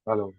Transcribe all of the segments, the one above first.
Hello.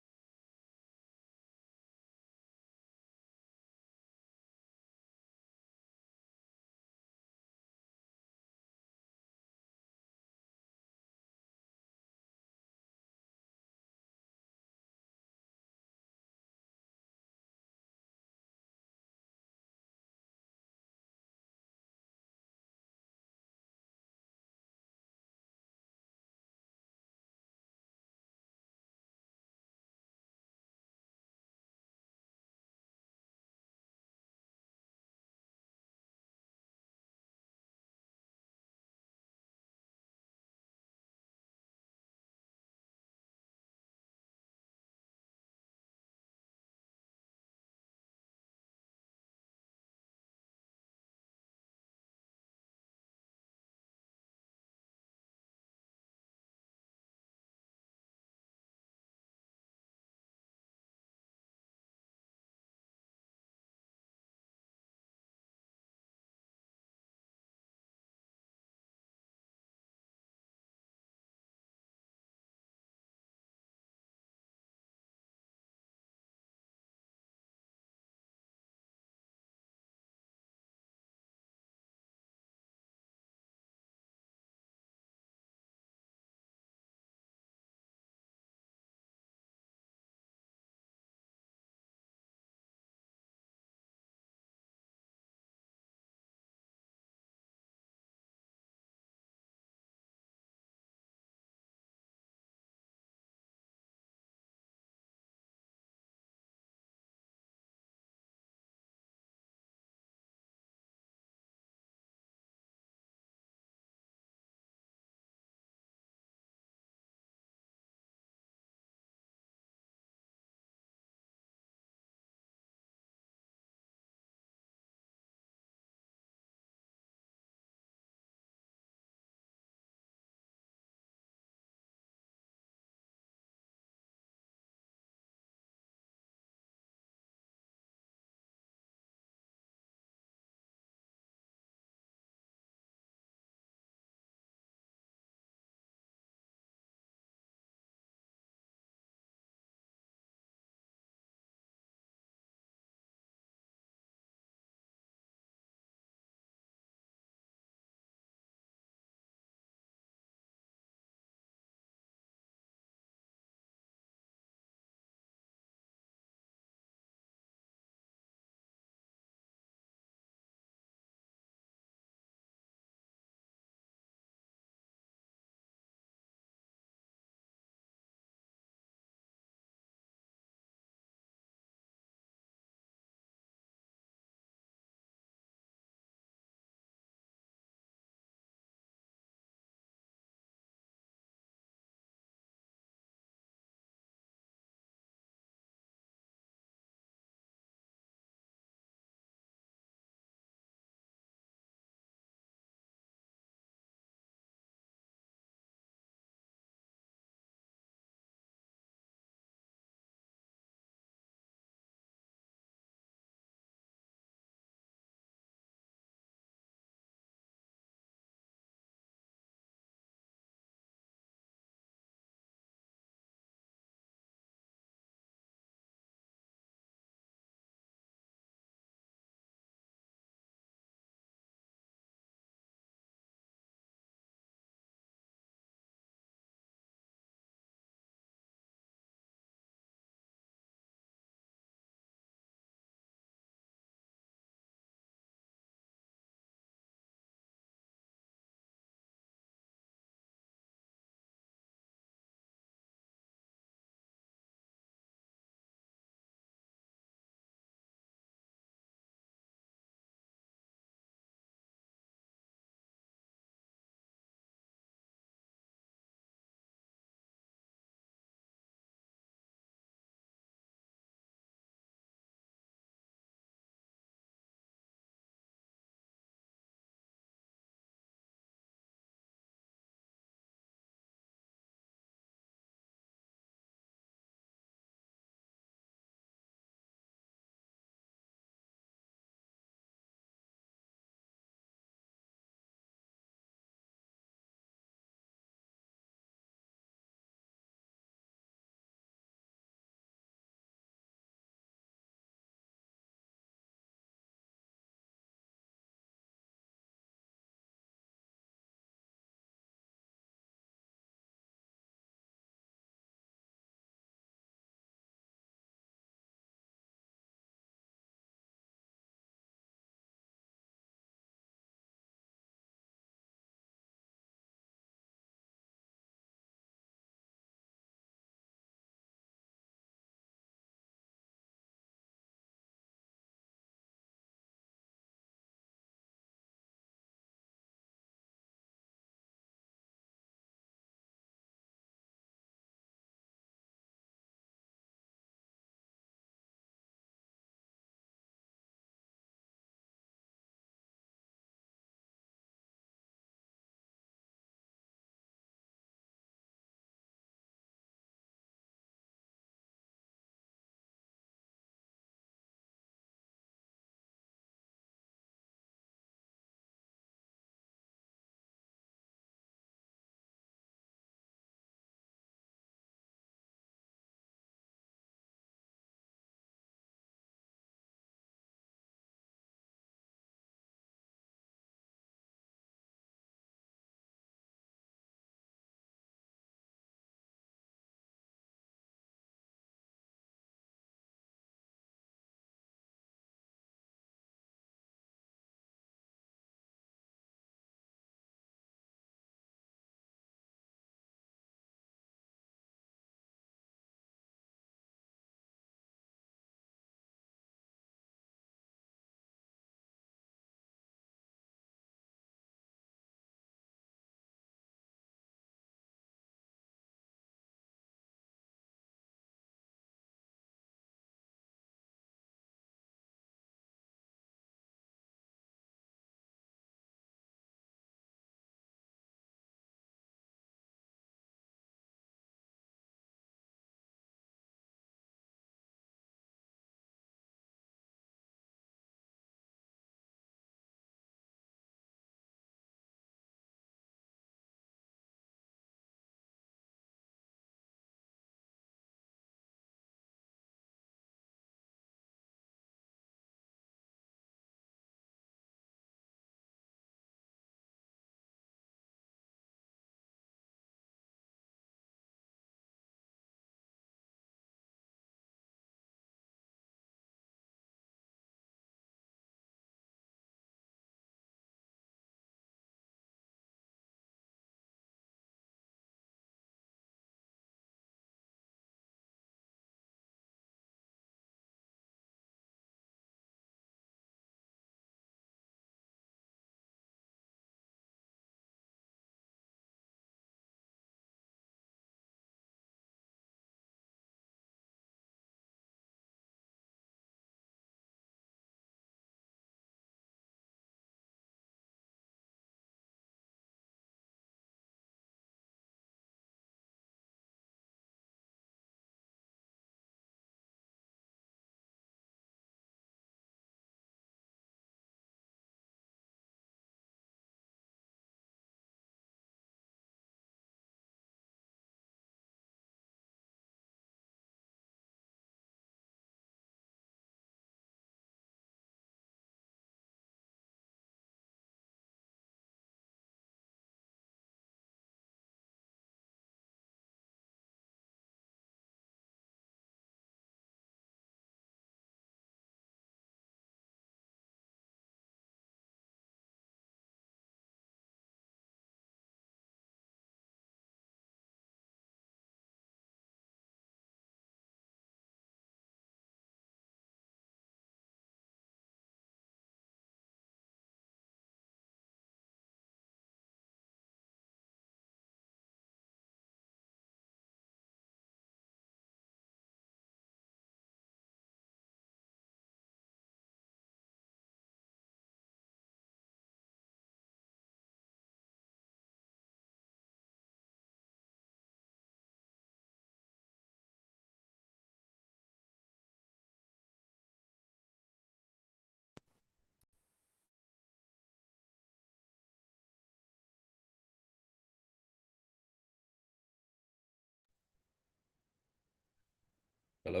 Hello.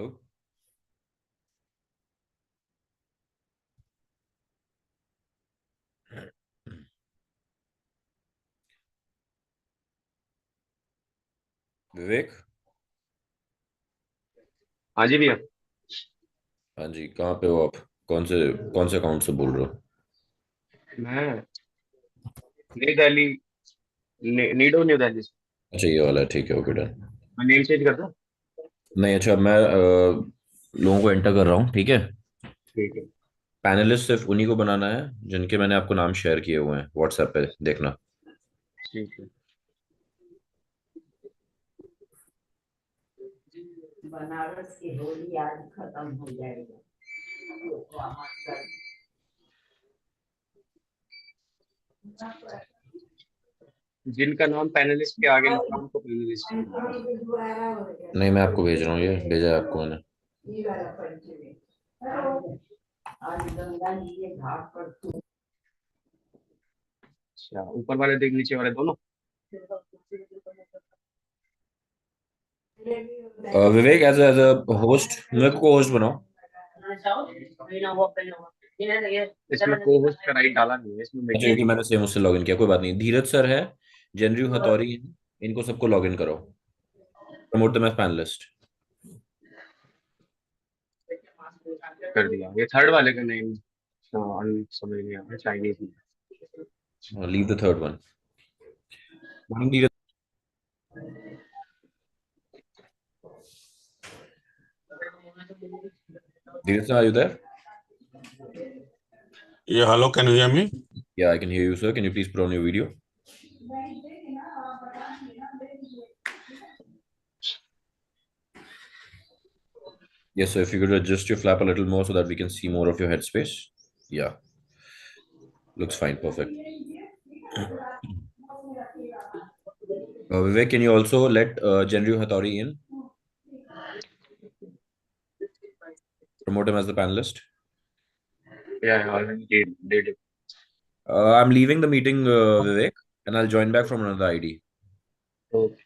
विवेक। हाँ जी भैया। हाँ जी, कहाँ पे हो आप? कौन से अकाउंट से बोल रहे हो? मैं नई दिल्ली, नीडो न्यू दिल्ली से। अच्छा, ये वाला है, ठीक है, ओके डन। मैं नेम चेंज कर दूँ? नहीं, अच्छा, मैं लोगों को एंटर कर रहा हूँ, ठीक है। ठीक है। पैनलिस्ट सिर्फ उन्हीं को बनाना है जिनके मैंने आपको नाम शेयर किए हुए हैं व्हाट्सएप पे, देखना। ठीक है। बनारस की होली आज खत्म हो जाएगा। जिनका नाम पैनलिस्ट के आगे लिखा उनको पैनलिस्ट बनाना है। नहीं, मैं आपको भेज रहा हूँ, ये भेजा है आपको मैंने। आज गंगा जी के घाट पर अच्छा, ऊपर वाले देख, नीचे वाले दोनों। विवेक, एज एज अ होस्ट मेरे को होस्ट बनाओ। इसमें को होस्ट का राइट डाला नहीं है, इसमें मैं अच्छा, क्योंकि गेम। मैंने सेम उससे लॉगिन किया, कोई बात नहीं। धीरज सर है, जनरयू हथौरी है, इनको सबको लॉगिन करो। Promote the match panelist. कर दिया। ये थर्ड वाले का नेम समझ नहीं आ रहा, चाइनीज में। Leave the third one. Morning Dheeraj. Dheeraj sir, are you there? Yeah, hello, can you hear me? Yeah, I can hear you, sir. Can you please put on your video? Yes, so if you could adjust your flap a little more so that we can see more of your headspace. Yeah, looks fine. Perfect. Vivek, can you also let Genryu Hattori in? Promote him as the panelist. या already date. I'm leaving the meeting, Vivek, and I'll join back from another ID. Okay.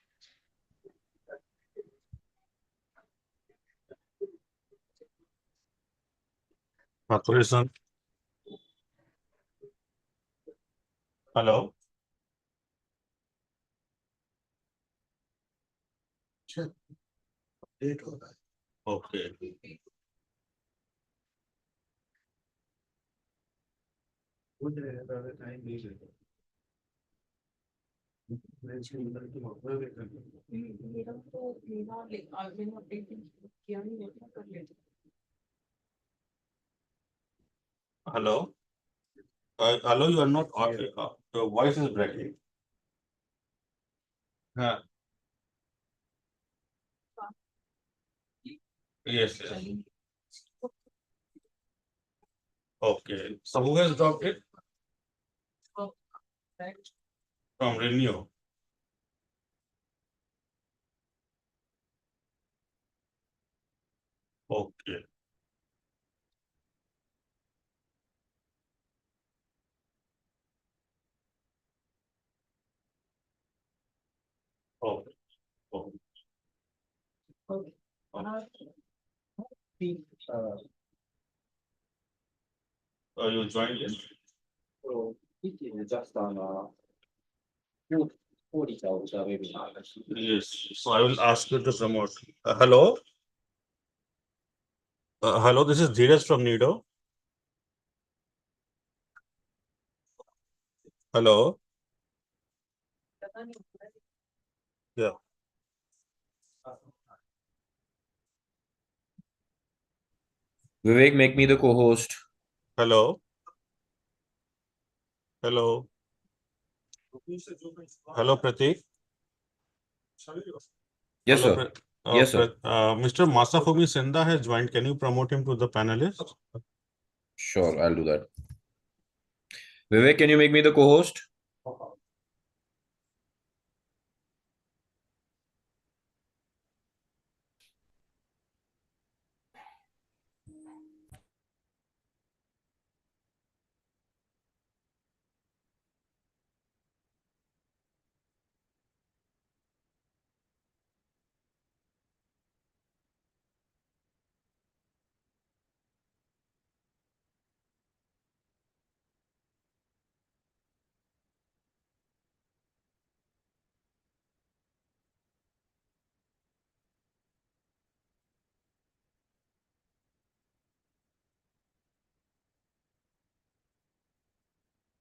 Authorization. Hello. Update हो रहा है. Okay. मुझे ज़्यादा time नहीं लगेगा. मैं इसमें अंदर की मात्रा देखा नहीं. मेरा तो मैंने अपडेट किया नहीं है, कर लेते। Hello. Hello, you are not. Your voice is breaking. हाँ. Yes. Yes. Okay. So who has dropped it from Renew? Okay. Okay. Okay. Okay. Uh, You joined it. so it is just on few 40,000 webinar. Yes. So I will ask you to promote. Hello. Hello. This is Dheeraj from Nido. Hello. Yeah. Vivek, make me the co-host. Hello. Hello. Hello, Pratik. Yes, Hello, sir. Yes, sir. Mr. Masafumi Senda has joined. Can you promote him to the panelist? Sure, I'll do that. Vivek, can you make me the co-host?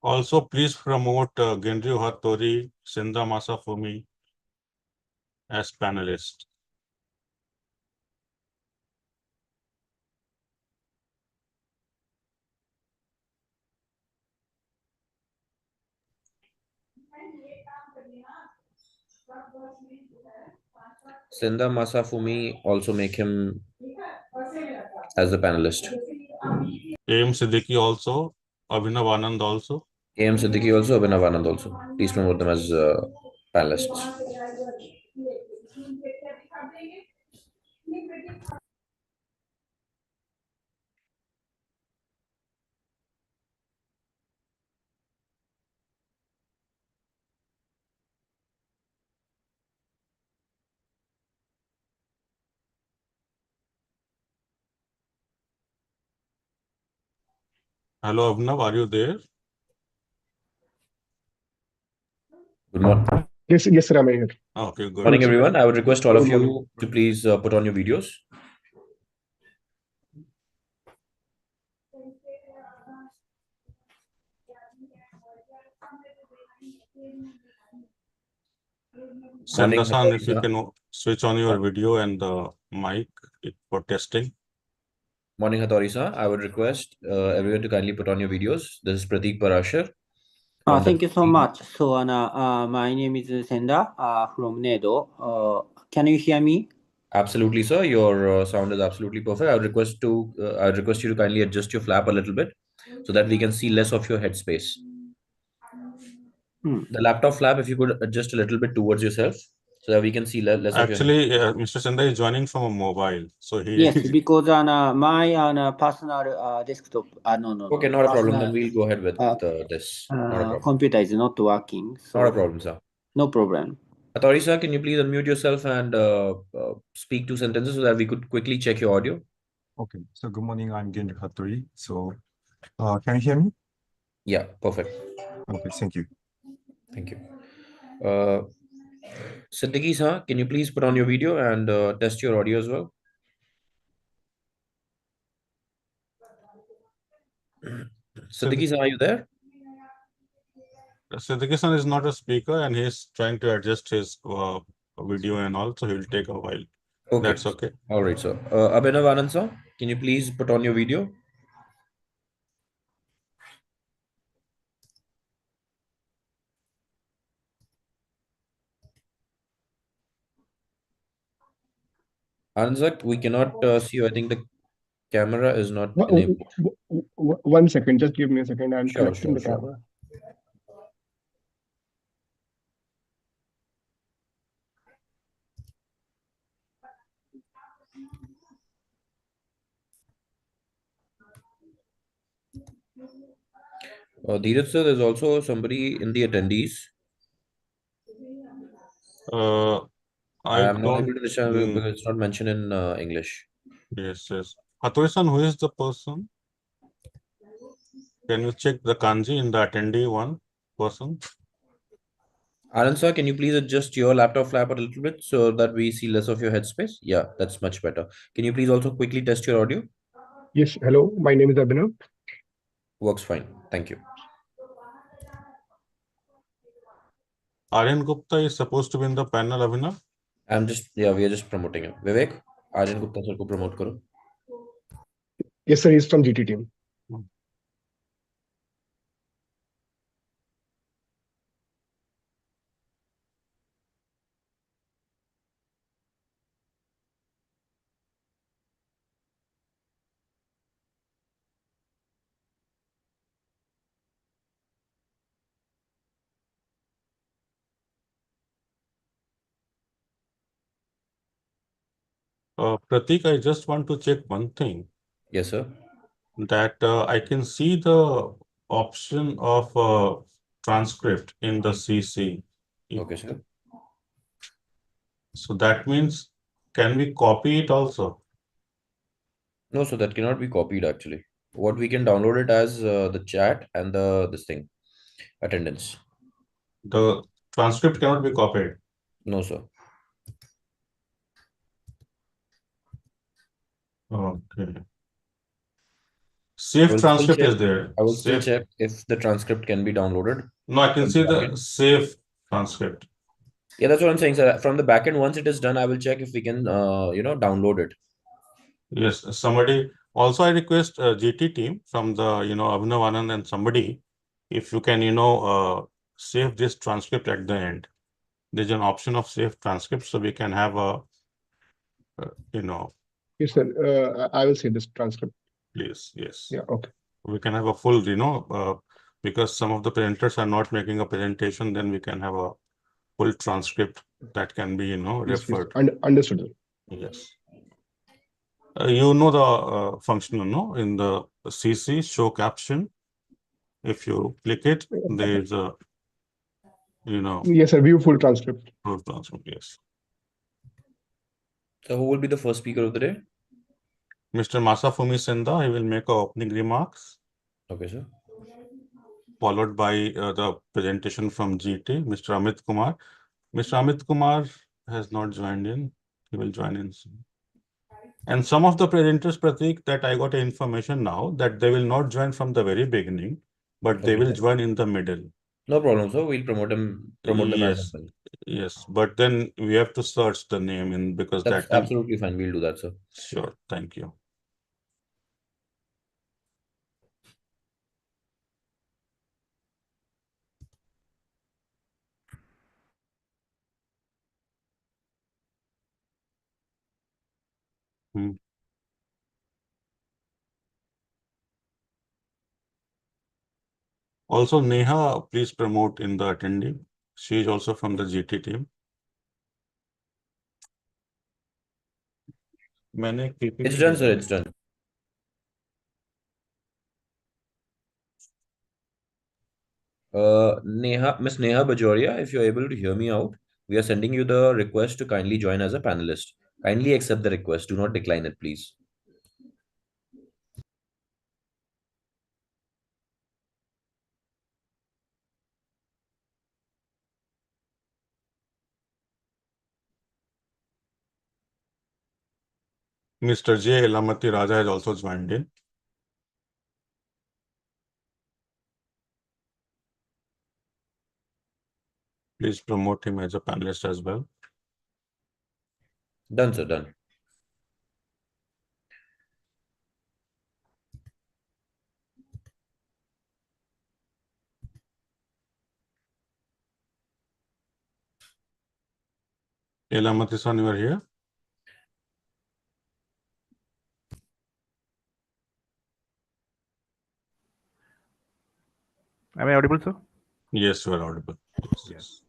Also, please promote Genryu Hattori, Senda Masafumi as panelists. Senda Masafumi, also make him as the panelist. AM Siddiqui also, Abhinav Anand also. AM Siddiqui also, Abhinav Anand also. Please promote them as panelists. Hello, Abhinav, are you there? Good morning. Yes, sir, I'm here. Okay, good. Morning, everyone. I would request all of Good you morning. to please put on your videos. Morning, Senda-san, if you Hattori-san. can switch on your video and the mic for testing. Morning, Hattori-san. I would request everyone to kindly put on your videos. This is Prateek Parashar. from Thank you so WT. much. So, my name is Senda from NEDO. Can you hear me? Absolutely, sir. Your sound is absolutely perfect. I would request you to kindly adjust your flap a little bit so that we can see less of your headspace. The laptop flap, if you could adjust a little bit towards yourself so that we can see less of your Actually, Mr. Senda is joining from a mobile, so he. Yes, because my personal desktop. No. Okay, not a problem. Then Personal, we'll go ahead with this. Not a problem. computer is not working. So Not a problem, sir. No problem. Hattori, sir, can you please unmute yourself and speak 2 sentences so that we could quickly check your audio? Okay, so good morning, I'm Genryu Hattori. So, can you hear me? Yeah, perfect. Okay, thank you. Thank you. Siddiqui, sir, can you please put on your video and test your audio as well? Siddiqui, sir, are you there? Siddiqui-san is not a speaker and he's trying to adjust his video and all, so he'll take a while. Okay. That's okay. All right, sir. Abhinav Anand, sir, can you please put on your video? Anand, sir, we cannot see you. I think the camera is not enabled. 1 second, just give me a second. I'm Sure, connecting sure, the sure. camera. Dheeraj, sir, there's also somebody in the attendees. I am not don't. able to understand because it's not mentioned in English. Yes. Hattori-san, who is the person? Can you check the kanji in the attendee one person? Anand, sir, can you please adjust your laptop flap a little bit so that we see less of your headspace? Yeah, that's much better. Can you please also quickly test your audio? Yes, hello, my name is Abhinav. Works fine. Thank you. Aryan Gupta is supposed to be in the panel, Abhinav. We are just promoting him. Vivek, Aryan Gupta sir ko promote karo. Yes, sir, he's from GT team. Prateek, I just want to check one thing. Yes, sir. That I can see the option of transcript in the CC. Okay, sir. So that means, can we copy it also? No, so that cannot be copied actually. What we can download it as the chat and this thing, attendance. The transcript cannot be copied. No, sir. Okay. Safe will still transcript check- is there. I will still Safe- check if the transcript can be downloaded. No, I can from see the the backend. safe transcript. Yeah, that's what I'm saying, sir. From the backend, once it is done, I will check if we can, download it. Yes, somebody, also I request GT team from the, Abhinav Anand and somebody, if you can, save this transcript at the end. There's an option of save transcript, so we can have a, Yes, sir. I will say this transcript. please, yes. Yeah, okay. We can have a full, because some of the presenters are not making a presentation, then we can have a full transcript that can be, Yes, referred. understood, sir. Yes. You know the function, no? In the CC show caption, if you click it, there is a, Yes, sir. View full transcript. full transcript. Yes. So who will be the first speaker of the day? Mr. Masafumi Senda, he will make opening remarks, Okay, sir. followed by the presentation from GT, Mr. Amit Kumar. Mr. Amit Kumar has not joined in. He will join in soon. And some of the presenters, Pratik, that I got information now that they will not join from the very beginning, but they Okay. will join in the middle. No problem, sir. We'll promote them Yes. as well. Yes, but then we have to search the name in because That's that time. absolutely fine. We'll do that, sir. Sure, thank you. Also, Neha, please promote in the attendee. She is also from the GT team. It's done, sir. It's done. Miss Neha Bajoria, if you're able to hear me out, we are sending you the request to kindly join as a panelist. Kindly accept the request. Do not decline it, please. Mr. J. Elamati Raja has also joined in. Please promote him as a panelist as well. Done, sir. Done. Elamati-san, you are here? Am I audible, sir? Yes, you are audible. Yes.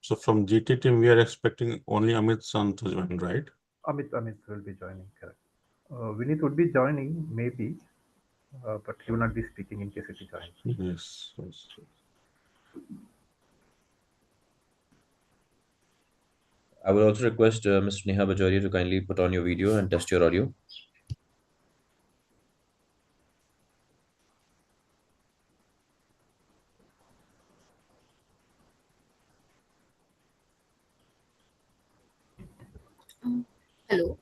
So from GT team, we are expecting only Amit-san to join, right? Amit will be joining, correct. Vinit would be joining, maybe, but he will not be speaking in case if he joins. Yes. I will also request Mr. Neha Bajoria to kindly put on your video and test your audio. Hello.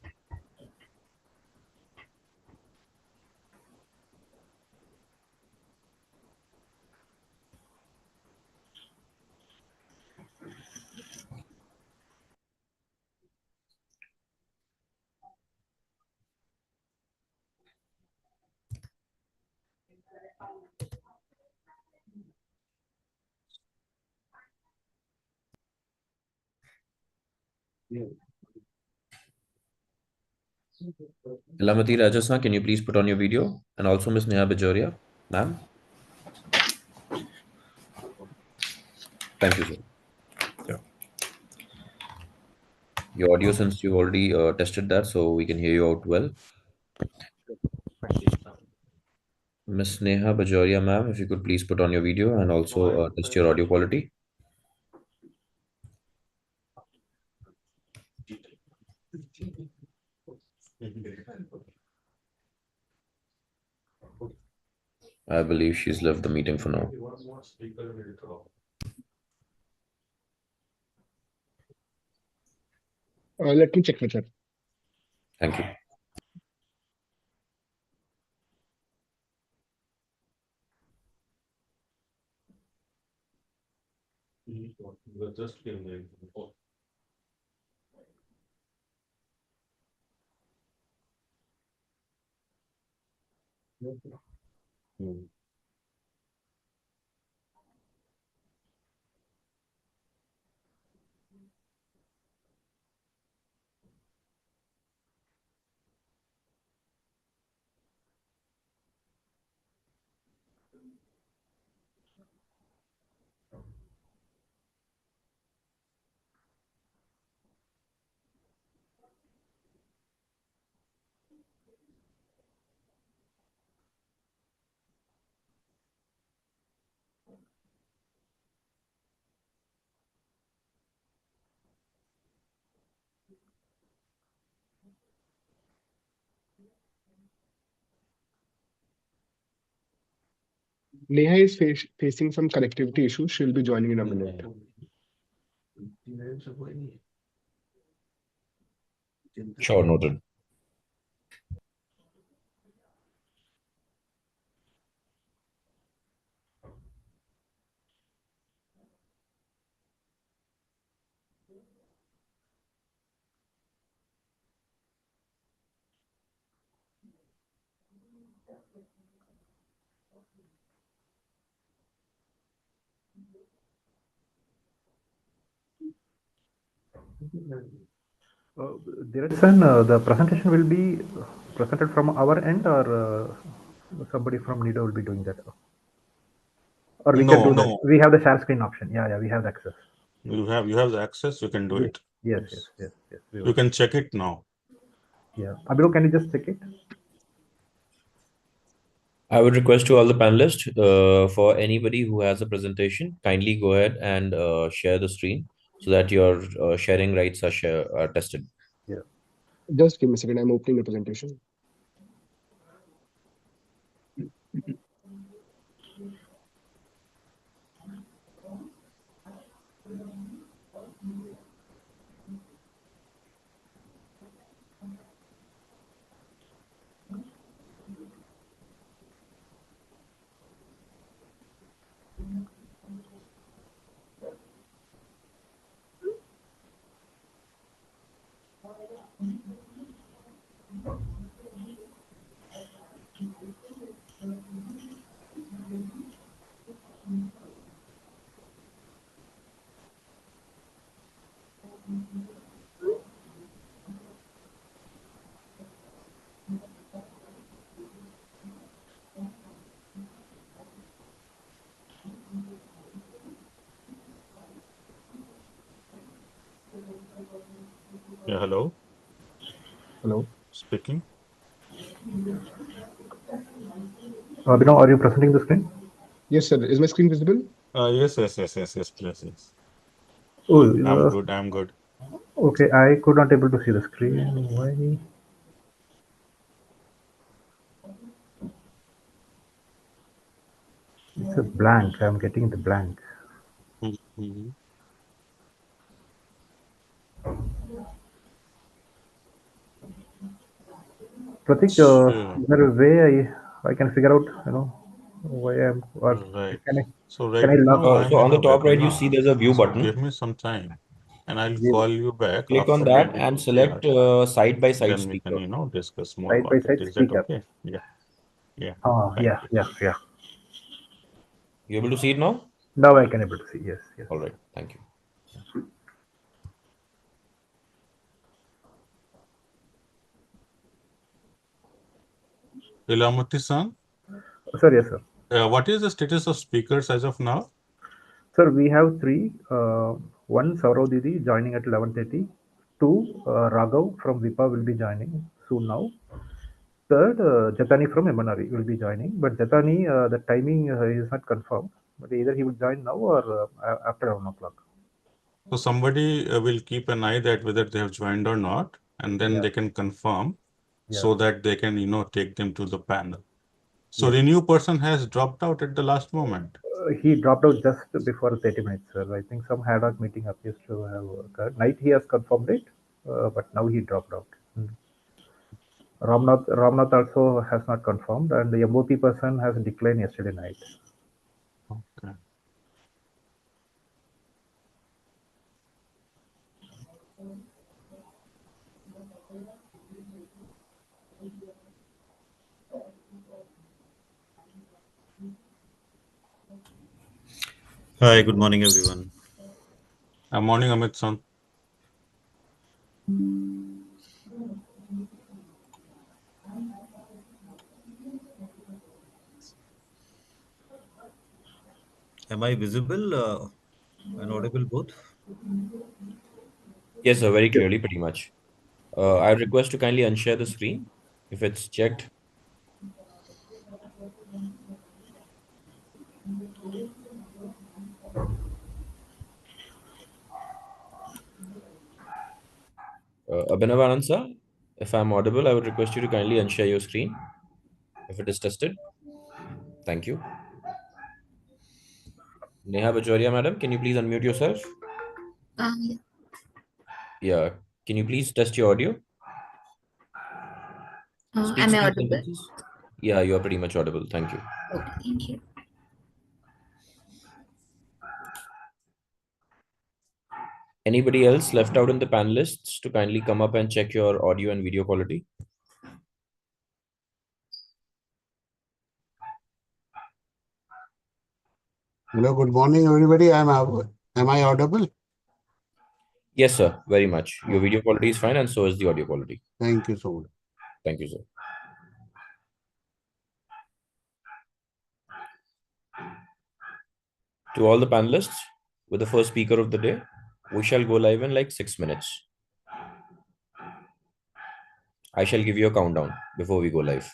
Elamati Rajasan, can you please put on your video? And also Miss Neha Bajoria, ma'am. Thank you, sir. Yeah. Your audio, since you've already tested that, so we can hear you out well. Miss Neha Bajoria, ma'am, if you could please put on your video and also test your audio quality. I believe she's left the meeting for now. Let me check the chat. Thank you. Just give me. Neha is facing some connectivity issues. She'll be joining in a minute. Sure, noted. The presentation will be presented from our end, or somebody from Nido will be doing that, or we can do that. We have the share screen option. Yeah, we have the access. You have the access. You can do it. Yes. You can check it now. Yeah, Abhinav, can you just check it? I would request to all the panelists, for anybody who has a presentation, kindly go ahead and share the screen so that your sharing rights are tested. Yeah. Just give me a second. I'm opening the presentation. Yeah, hello. Hello. Speaking. Abhinav, are you presenting the screen? Yes, sir. Is my screen visible? Yes, please. Yes. Oh, I'm good. Okay, I could not able to see the screen. Why? It's a blank. I'm getting the blank. Mm-hmm. Pratik, Sure. is there a way I can figure out, why I'm, or Right. can I, So right can I log? now I'm So on in the a top right, you webinar. see there's a view So button. give me some time, and I'll View. call you back. Click on after that we and discuss. select side by side Then we speaker. can, discuss more Side by about side it. Is that speaker. okay? Yeah. Yeah. You able to see it now? Now I can able to see. Yes. All right. Thank you. Ilamurthy-san, Sir, yes, sir. what is the status of speakers as of now? Sir, we have three. One, Saurav Didi joining at 11:30. Two, Raghav from Vipa will be joining soon now. Third, Jatani from MNRE will be joining. But Jatani, the timing is not confirmed. But either he will join now or after 1 o'clock. So somebody will keep an eye that whether they have joined or not, and then they can confirm so that they can, take them to the panel. So the new person has dropped out at the last moment. He dropped out just before 30 minutes, sir. I think some ad hoc meeting appears to have occurred. Night he has confirmed it, but now he dropped out. Ramnath also has not confirmed, and the MOP person has declined yesterday night. Okay. Hi, good morning, everyone. Morning, Amit San. Am I visible and audible both? Yes, sir, very clearly, pretty much. I request to kindly unshare the screen if it's checked. Abhinav Anand sir, if I'm audible, I would request you to kindly unshare your screen if it is tested. Thank you. Neha Bajoria, madam, can you please unmute yourself? Yeah. Yeah. Can you please test your audio? Speak Am I few audible? sentences. Yeah, you are pretty much audible. Thank you. Okay, thank you. Anybody else left out in the panelists to kindly come up and check your audio and video quality? Hello, good morning, everybody. Am I audible? Yes, sir. Very much. Your video quality is fine, and so is the audio quality. Thank you so much. Thank you, sir. To all the panelists, with the first speaker of the day, we shall go live in like 6 minutes. I shall give you a countdown before we go live.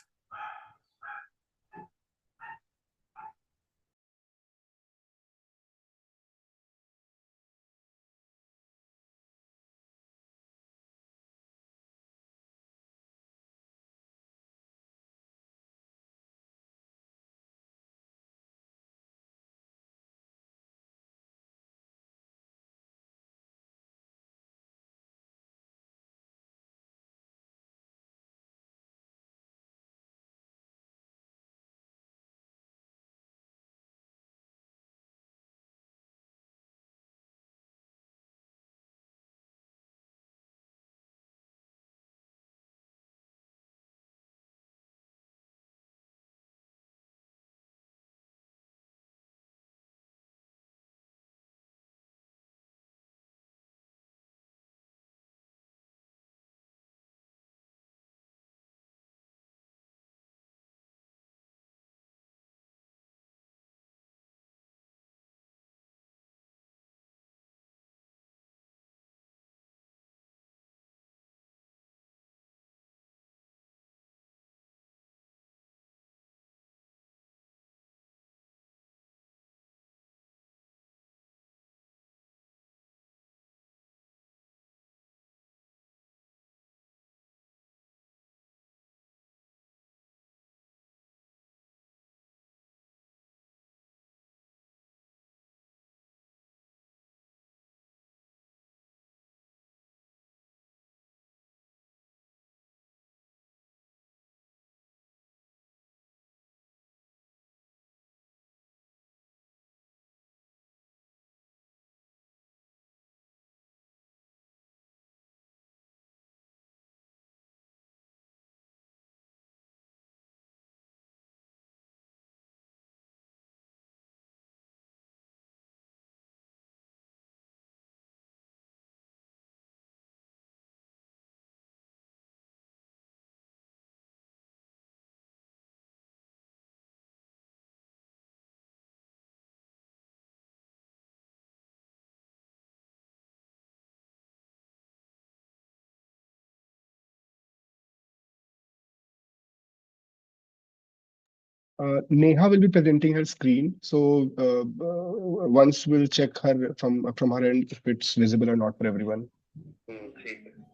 Neha will be presenting her screen. So once we'll check her from her end if it's visible or not for everyone.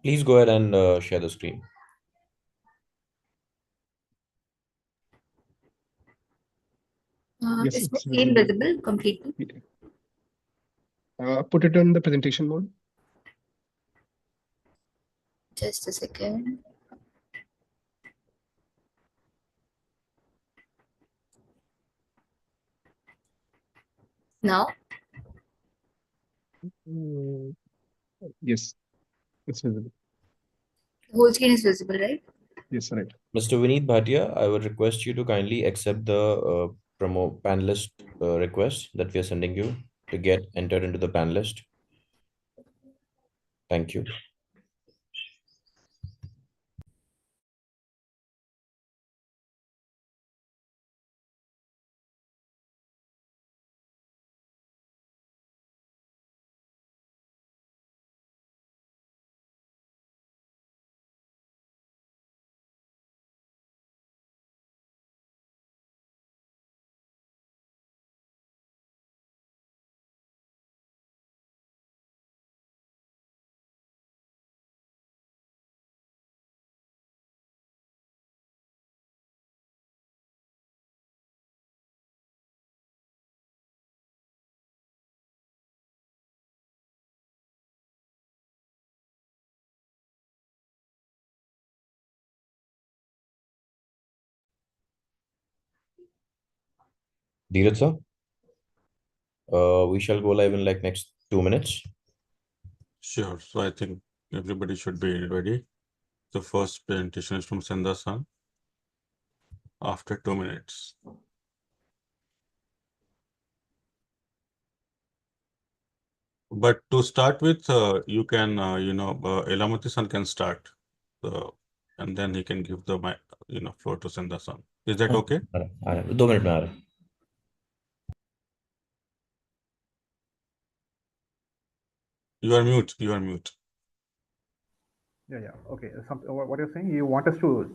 Please go ahead and share the screen. Yes, Is my it's screen visible. visible completely? Put it on the presentation mode. Just a second. Now, Yes, it's visible. whole screen is visible, right? Yes, right. Mr. Vineet Bhatia, I would request you to kindly accept the panelist request that we are sending you to get entered into the panelist. Thank you. Dheeraj sir, we shall go live in like next 2 minutes. Sure. So I think everybody should be ready. The first presentation is from Senda-san. After 2 minutes. But to start with, you can, Elamati-san can start, and then he can give the mic, floor to Senda-san. Is that okay? 2 minutes में आ रहा है. You are mute. You are mute. Yeah. Okay. What you're saying? You want us to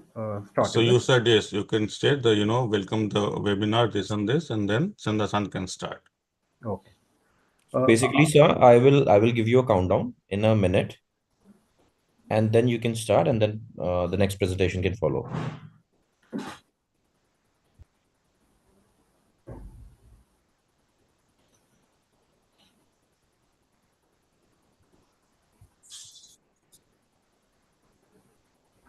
start? So you said yes. You can state the, welcome the webinar, this and this, and then Senda-san can start. Okay. Basically, sir, I will give you a countdown in a minute, and then you can start, and then the next presentation can follow.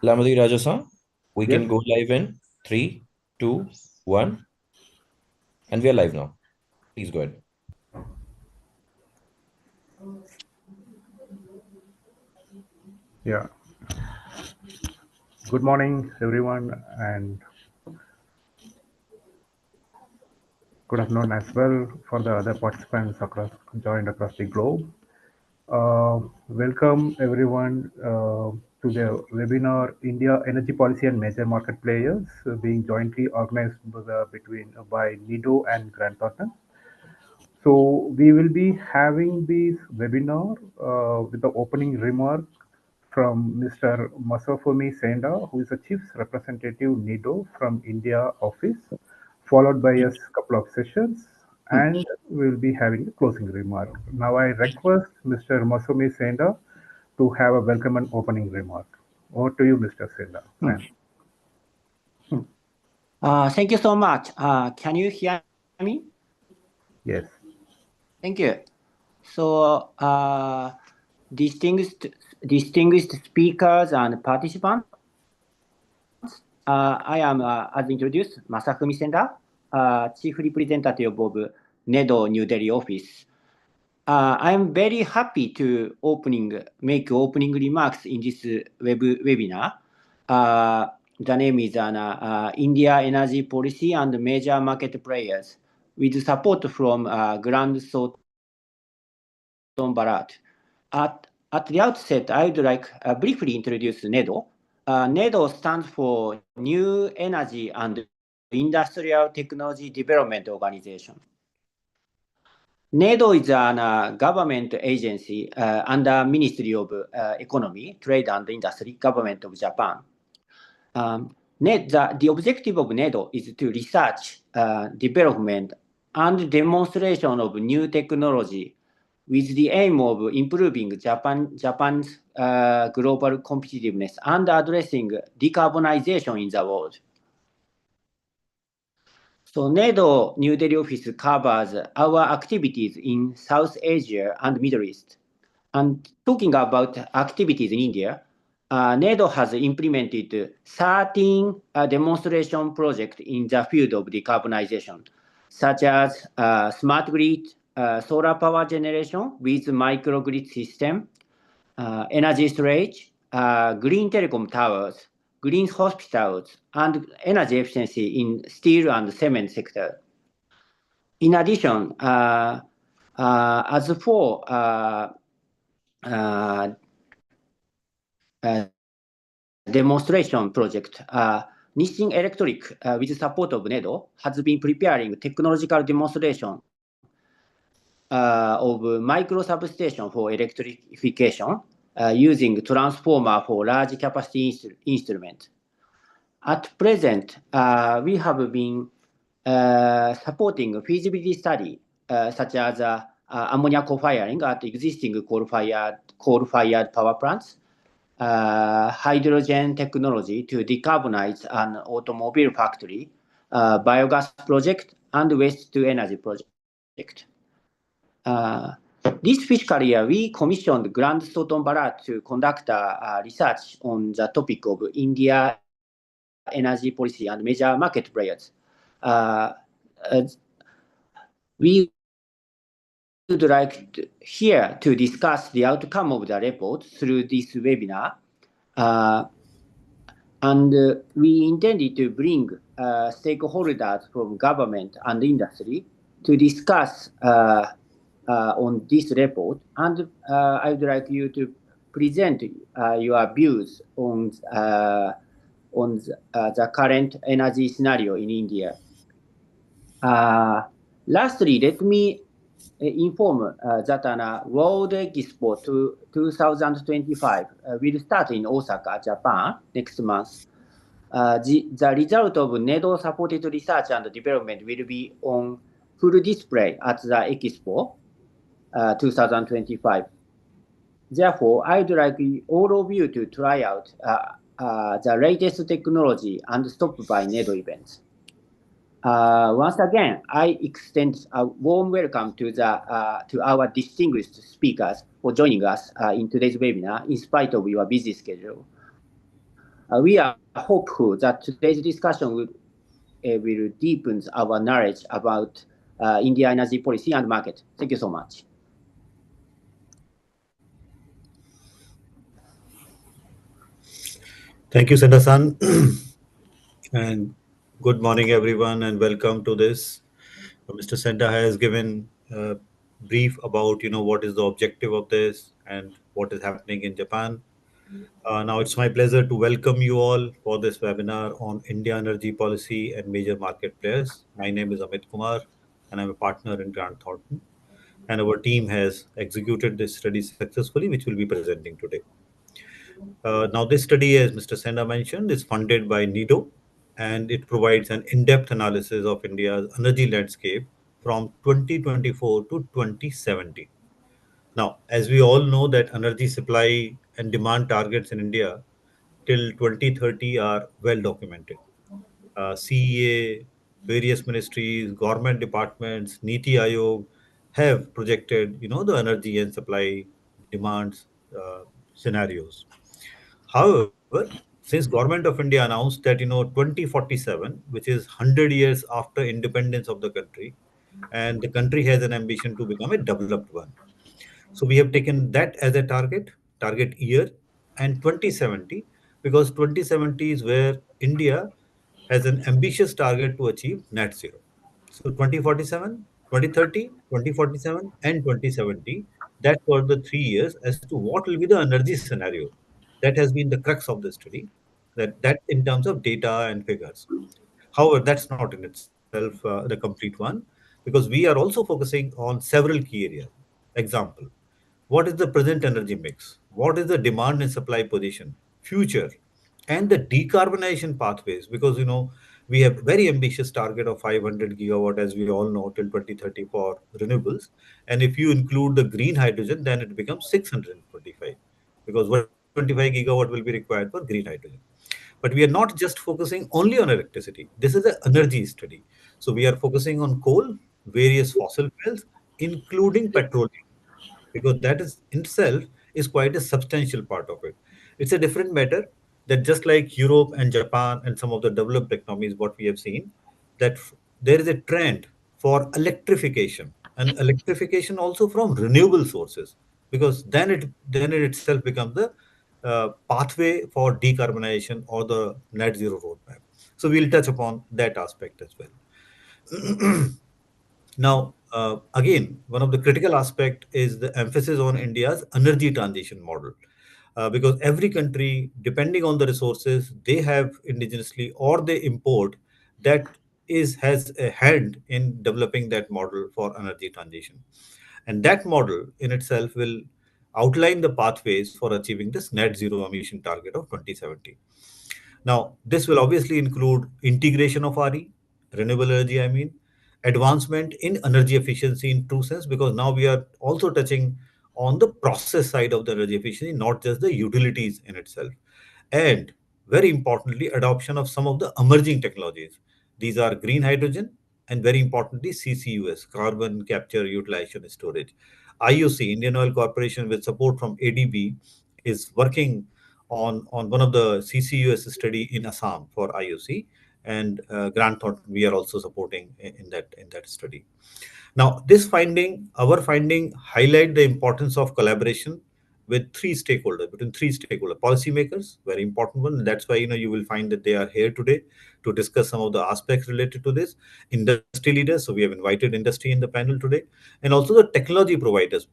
Lamadi Raja, we can go live in 3, 2, 1, and we are live now. Please go ahead. Yeah. Good morning, everyone, and good afternoon as well for the other participants joined across the globe. Welcome everyone to the webinar India Energy Policy and Major Market Players being jointly organized by NIDO and Grant Thornton. So we will be having this webinar with the opening remark from Mr. Masafumi Senda, who is the Chief Representative NIDO from India office, followed by a couple of sessions, and we'll be having a closing remark. Now I request Mr. Masafumi Senda to have a welcome and opening remark. Over to you, Mr. Senda. Thank you so much. Can you hear me? Yes. Thank you. So, distinguished speakers and participants, I am, as introduced, Masafumi Senda, Chief Representative of NEDO New Delhi office. I am very happy to make opening remarks in this webinar. The name is India Energy Policy and Major Market Players, with support from Grant Thornton Bharat. At the outset, I would like briefly introduce NEDO. NEDO stands for New Energy and Industrial Technology Development Organization. NEDO is a government agency under Ministry of Economy, Trade and Industry, Government of Japan. The objective of NEDO is to research, development, and demonstration of new technology with the aim of improving Japan's global competitiveness and addressing decarbonization in the world. So NEDO New Delhi office covers our activities in South Asia and Middle East. And talking about activities in India, NEDO has implemented 13 demonstration projects in the field of decarbonization, such as smart grid, solar power generation with microgrid system, energy storage, green telecom towers, green hospitals, and energy efficiency in steel and cement sector. In addition, as for demonstration project, Nissin Electric, with support of NEDO, has been preparing technological demonstration of micro substation for electrification using transformer for large capacity instrument. At present, we have been supporting feasibility study such as ammonia co-firing at existing coal-fired power plants, hydrogen technology to decarbonize an automobile factory, biogas project, and waste-to-energy project. This fiscal year, we commissioned Grant Thornton Ballard to conduct research on the topic of India energy policy and major market players. We would like here to discuss the outcome of the report through this webinar. And we intended to bring stakeholders from government and industry to discuss on this report. And I would like you to present your views on the current energy scenario in India. Lastly, let me inform that World Expo 2025 will start in Osaka, Japan next month. The result of NEDO-supported research and development will be on full display at the Expo 2025. Therefore, I would like all of you to try out the latest technology and stop by NEDO events. Once again, I extend a warm welcome to our distinguished speakers for joining us in today's webinar, in spite of your busy schedule. We are hopeful that today's discussion will deepen our knowledge about India energy policy and market. Thank you so much. Thank you, Senda-san. And good morning, everyone, and welcome to this. Mr. Senda has given a brief about, what is the objective of this and what is happening in Japan. Now, it's my pleasure to welcome you all for this webinar on India energy policy and major market players. My name is Amit Kumar, and I'm a partner in Grant Thornton. And our team has executed this study successfully, which we'll be presenting today. Now, this study, as Mr. Senda mentioned, is funded by NEDO, and it provides an in-depth analysis of India's energy landscape from 2024 to 2070. Now, as we all know that energy supply and demand targets in India till 2030 are well documented. CEA, various ministries, government departments, NITI Aayog have projected, the energy and supply demands scenarios. However, since Government of India announced that 2047, which is 100 years after independence of the country, and the country has an ambition to become a developed one. So we have taken that as a target year, and 2070, because 2070 is where India has an ambitious target to achieve net zero. So 2047, 2030, 2047, and 2070, that were the 3 years as to what will be the energy scenario. That has been the crux of the study, that in terms of data and figures. However, that's not in itself the complete one, because we are also focusing on several key areas. Example, what is the present energy mix? What is the demand and supply position, future, and the decarbonization pathways? Because, we have very ambitious target of 500 gigawatt, as we all know, till 2030 for renewables. And if you include the green hydrogen, then it becomes 625, because 125 gigawatt will be required for green hydrogen. But we are not just focusing only on electricity. This is an energy study. So we are focusing on coal, various fossil fuels, including petroleum, because that is in itself is quite a substantial part of it. It's a different matter that just like Europe and Japan and some of the developed economies, what we have seen, that there is a trend for electrification and electrification also from renewable sources, because then it itself becomes the pathway for decarbonization or the net zero roadmap. So we'll touch upon that aspect as well. Now, again, one of the critical aspect is the emphasis on India's energy transition model, because every country, depending on the resources they have indigenously or they import, that has a hand in developing that model for energy transition, and that model in itself will outline the pathways for achieving this net zero emission target of 2070. Now, this will obviously include integration of RE, renewable energy, I mean, advancement in energy efficiency in true sense, because now we are also touching on the process side of the energy efficiency, not just the utilities in itself. And very importantly, adoption of some of the emerging technologies. These are green hydrogen and very importantly, CCUS, carbon capture, utilization, storage. IOC, Indian Oil Corporation, with support from ADB, is working on one of the CCUS study in Assam for IOC, and Grant Thornton we are also supporting in that study. Now, our finding, highlight the importance of collaboration with between three stakeholders, policymakers, very important one. That's why you will find that they are here today to discuss some of the aspects related to this. Industry leaders, so we have invited industry in the panel today, and also the technology providers.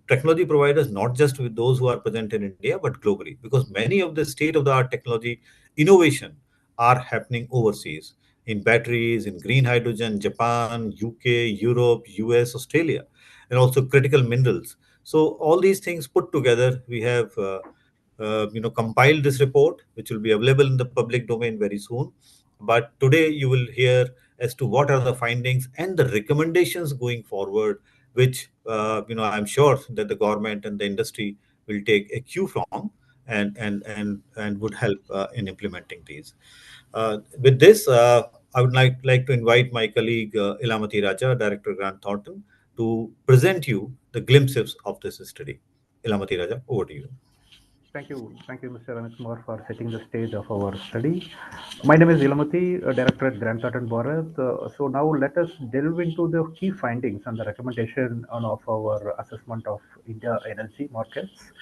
Technology providers, not just with those who are present in India, but globally, because many of the state-of-the-art technology innovation are happening overseas in batteries, in green hydrogen, Japan, UK, Europe, US, Australia, and also critical minerals. So all these things put together, we have compiled this report, which will be available in the public domain very soon. But today you will hear as to what are the findings and the recommendations going forward, which I'm sure that the government and the industry will take a cue from and would help in implementing these. With this, I would like to invite my colleague Ilamati Raja, Director Grant Thornton, to present you the glimpses of this study. Ilamati Raja, over to you. Thank you, Mr. Amit Kumar, for setting the stage of our study. My name is Ilamati, Director at Grant Thornton Bharat. So now let us delve into the key findings and the recommendation of our assessment of India energy markets.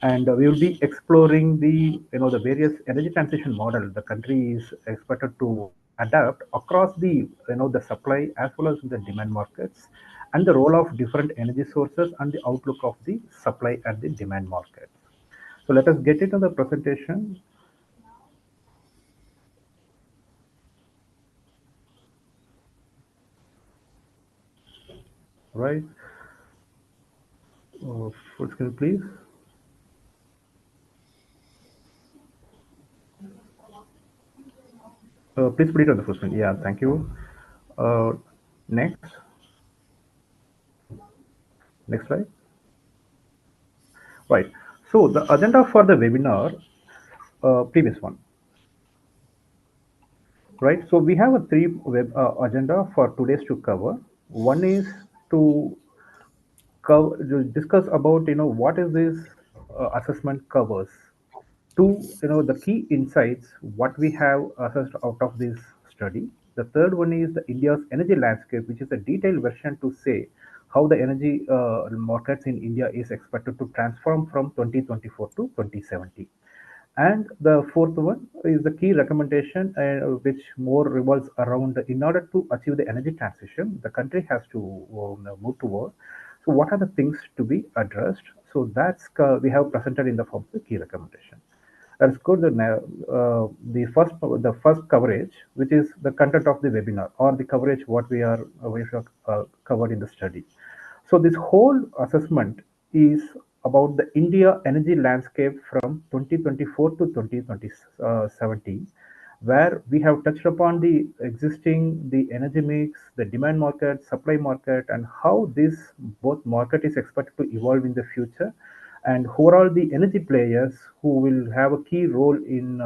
And we will be exploring the various energy transition model the country is expected to adapt across the supply as well as the demand markets, and the role of different energy sources and the outlook of the supply and the demand markets. So let us get into the presentation. Right. Full screen, please. Please put it on the full screen. Yeah, thank you. Next. Next slide. Right. So the agenda for the webinar, previous one. Right. So we have a three agenda for today's to cover. One is to discuss about what is this assessment covers. Two, the key insights what we have assessed out of this study. The third one is the India's energy landscape, which is a detailed version to say how the energy markets in India is expected to transform from 2024 to 2070. And the fourth one is the key recommendation, which more revolves around in order to achieve the energy transition, the country has to move toward. So what are the things to be addressed? So that's we have presented in the form of the key recommendation. Let's go to the first coverage, which is the content of the webinar or the coverage what we have covered in the study. So this whole assessment is about the India energy landscape from 2024 to 2070, where we have touched upon the energy mix, the demand market, supply market, and how this both market is expected to evolve in the future, and who are all the energy players who will have a key role in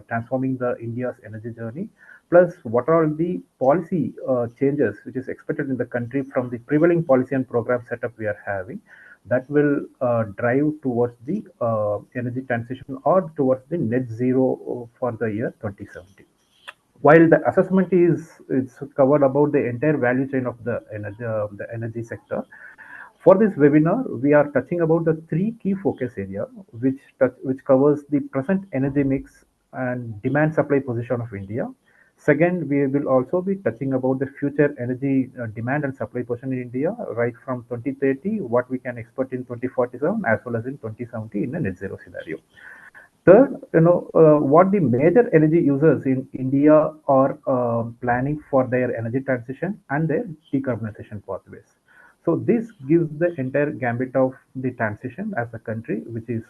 transforming the India's energy journey, plus what are all the policy changes which is expected in the country from the prevailing policy and program setup we are having that will drive towards the energy transition or towards the net zero for the year 2070. While the assessment is it's covered about the entire value chain of the energy sector, for this webinar, we are touching about the three key focus area, which covers the present energy mix and demand supply position of India. Second, we will also be touching about the future energy demand and supply position in India, right from 2030, what we can expect in 2047, as well as in 2070 in a net zero scenario. Third, what the major energy users in India are planning for their energy transition and their decarbonization pathways. So this gives the entire gambit of the transition as a country, which is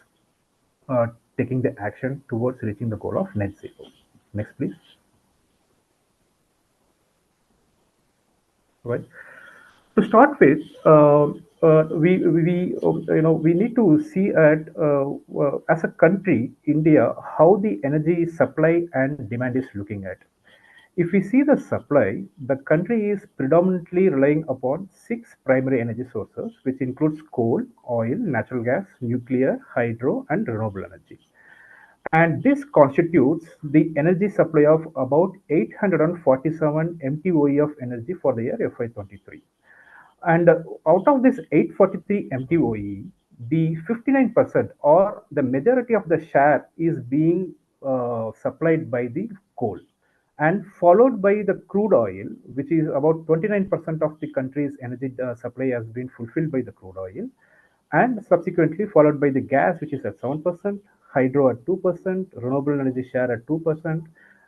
taking the action towards reaching the goal of net zero. Next, please. Right. To start with, we need to see at as a country, India, how the energy supply and demand is looking at. If we see the supply, the country is predominantly relying upon 6 primary energy sources, which includes coal, oil, natural gas, nuclear, hydro, and renewable energy. And this constitutes the energy supply of about 847 MTOE of energy for the year FY23. And out of this 843 MTOE, the 59% or the majority of the share is being supplied by the coal, and followed by the crude oil, which is about 29% of the country's energy supply has been fulfilled by the crude oil, and subsequently followed by the gas, which is at 7%, hydro at 2%, renewable energy share at 2%,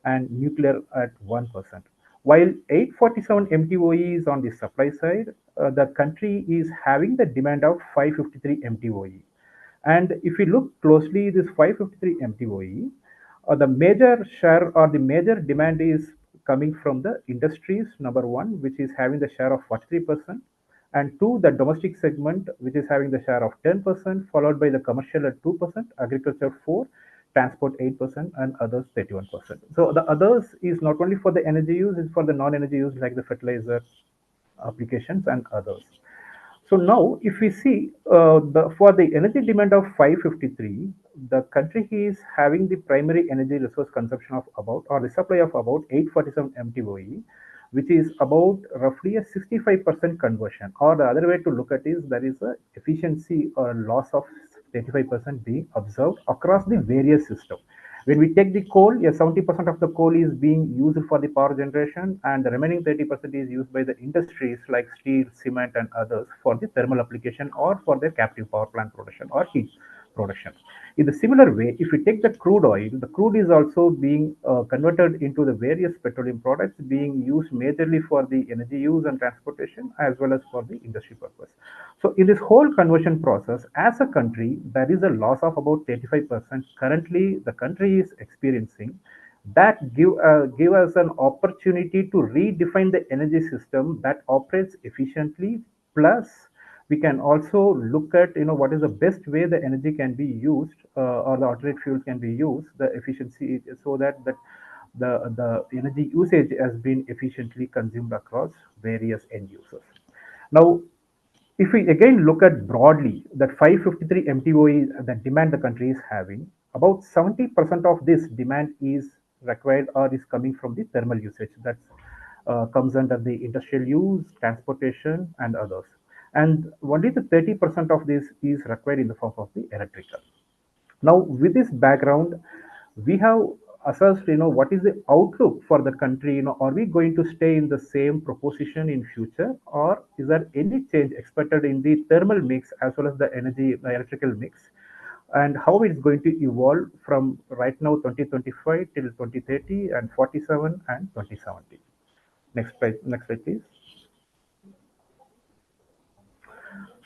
and nuclear at 1%. While 847 MTOE is on the supply side, the country is having the demand of 553 MTOE. And if we look closely, this 553 MTOE, the major share or the major demand is coming from the industries, number one, which is having the share of 43%, and two, the domestic segment, which is having the share of 10%, followed by the commercial at 2%, agriculture 4%, transport 8%, and others 31%. So the others is not only for the energy use, it's for the non-energy use like the fertilizer applications and others. So now, if we see for the energy demand of 553, the country is having the primary energy resource consumption of about, or the supply of about 847 MTOE, which is about roughly a 65% conversion. Or the other way to look at is there is a efficiency or loss of 35% being observed across the various systems. When we take the coal, 70% of the coal is being used for the power generation, and the remaining 30% is used by the industries like steel, cement, and others for the thermal application or for their captive power plant production or heat production. In the similar way, if we take the crude oil, the crude is also being converted into the various petroleum products being used majorly for the energy use and transportation as well as for the industry purpose. So in this whole conversion process, as a country, there is a loss of about 35% currently the country is experiencing. That give us an opportunity to redefine the energy system that operates efficiently. Plus, we can also look at what is the best way the energy can be used or the alternate fuels can be used, the efficiency, so that the energy usage has been efficiently consumed across various end users. Now, if we again look at broadly that 553 MTOE the demand the country is having, about 70% of this demand is required or is coming from the thermal usage that comes under the industrial use, transportation, and others. And only the 30% of this is required in the form of the electrical. Now, with this background, we have assessed, what is the outlook for the country? Are we going to stay in the same proposition in future, or is there any change expected in the thermal mix as well as the electrical mix, and how it's going to evolve from right now 2025 till 2030 and 47 and 2070? Next slide, please.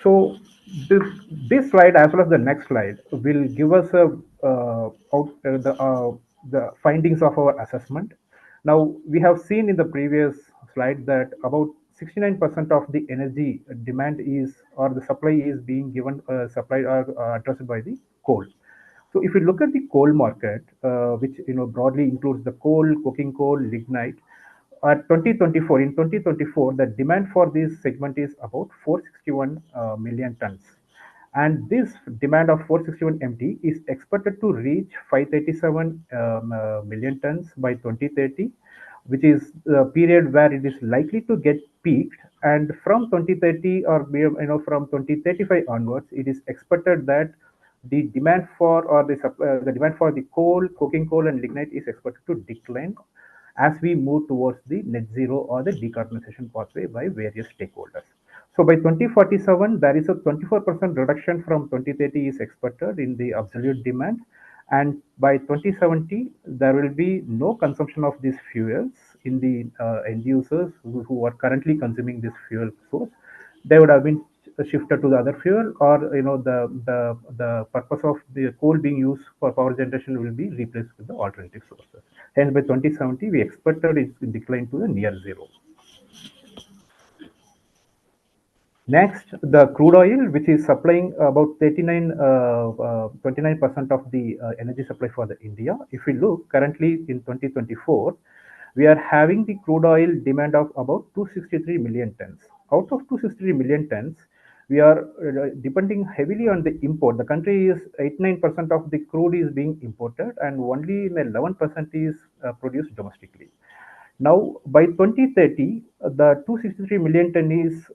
So this slide as well as the next slide will give us the findings of our assessment. Now, we have seen in the previous slide that about 69% of the energy demand is, or the supply is being given, supplied or addressed by the coal. So if you look at the coal market, which broadly includes the coal, coking coal, lignite, in 2024, the demand for this segment is about 461 million tons. And this demand of 461 MT is expected to reach 537 million tons by 2030, which is the period where it is likely to get peaked. And from 2030 or from 2035 onwards, it is expected that the demand for the demand for the coal, coking coal, and lignite is expected to decline as we move towards the net zero or the decarbonization pathway by various stakeholders. So by 2047, there is a 24% reduction from 2030 is expected in the absolute demand. And by 2070, there will be no consumption of these fuels in the end users who are currently consuming this fuel source. They would have been shifted to the other fuel, or the purpose of the coal being used for power generation will be replaced with the alternative sources. Hence, by 2070, we expected it to decline to the near zero. Next, the crude oil, which is supplying about 29% of the energy supply for the India. If we look currently in 2024, we are having the crude oil demand of about 263 million tons. Out of 263 million tons, we are depending heavily on the import. The country is 89% of the crude is being imported, and only 11% is produced domestically. Now, by 2030, the 263 million ton is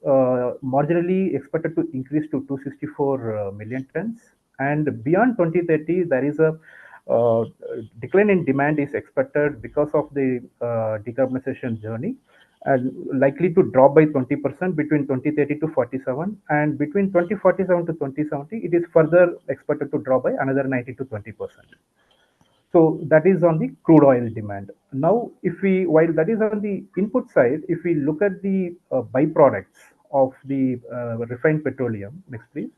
marginally expected to increase to 264 million tons. And beyond 2030, there is a decline in demand is expected because of the decarbonization journey, and likely to drop by 20% between 2030 to 47. And between 2047 to 2070, it is further expected to drop by another 90 to 20%. So that is on the crude oil demand. Now, while that is on the input side, if we look at the byproducts of the refined petroleum, next please,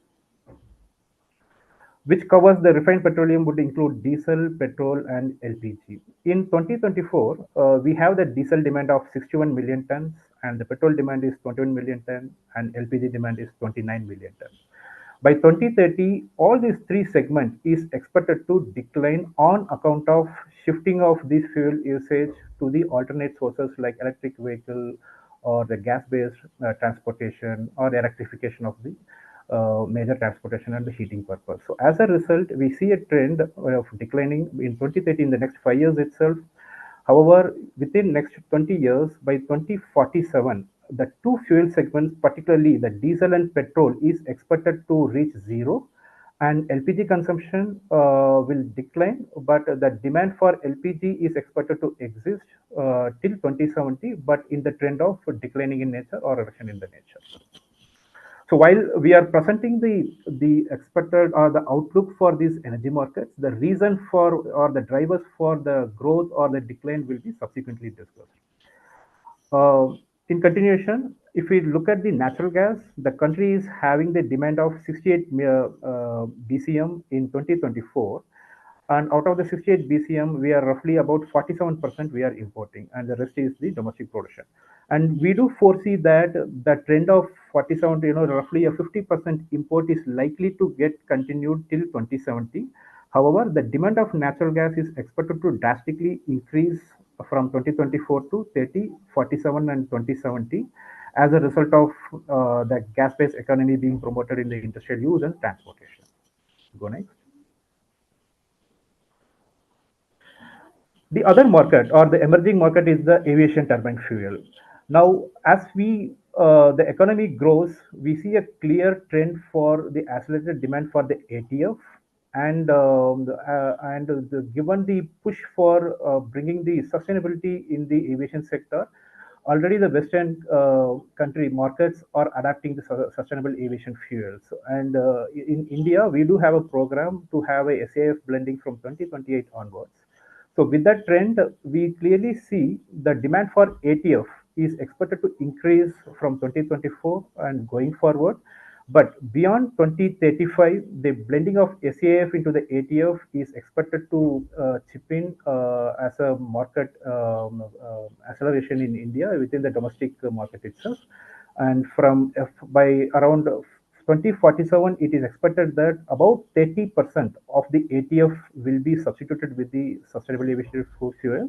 which covers the refined petroleum would include diesel, petrol, and LPG. In 2024, we have the diesel demand of 61 million tons, and the petrol demand is 21 million tons, and LPG demand is 29 million tons. By 2030, all these three segments is expected to decline on account of shifting of this fuel usage to the alternate sources like electric vehicle or the gas-based transportation or electrification of the major transportation and the heating purpose. So as a result, we see a trend of declining in 2030 in the next 5 years itself. However, within next 20 years, by 2047, the two fuel segments, particularly the diesel and petrol, is expected to reach zero, and LPG consumption will decline, but the demand for LPG is expected to exist till 2070, but in the trend of declining in nature or reduction in the nature. So while we are presenting the expected or the outlook for these energy markets, the reason for or the drivers for the growth or the decline will be subsequently discussed. In continuation, if we look at the natural gas, the country is having the demand of 68 BCM in 2024. And out of the 68 BCM, we are roughly about 47% we are importing, and the rest is the domestic production. And we do foresee that the trend of 47, roughly a 50% import is likely to get continued till 2070. However, the demand of natural gas is expected to drastically increase from 2024 to 30, 47, and 2070 as a result of the gas-based economy being promoted in the industrial use and transportation. Go next. The other market or the emerging market is the aviation turbine fuel. Now, as the economy grows, we see a clear trend for the accelerated demand for the ATF, and given the push for bringing the sustainability in the aviation sector, already the Western country markets are adapting the sustainable aviation fuels. And in India, we do have a program to have a SAF blending from 2028 onwards. So with that trend, we clearly see the demand for ATF is expected to increase from 2024 and going forward. But beyond 2035, the blending of SAF into the ATF is expected to chip in as a market acceleration in India within the domestic market itself. And by around 2047, it is expected that about 30% of the ATF will be substituted with the sustainable aviation fuel.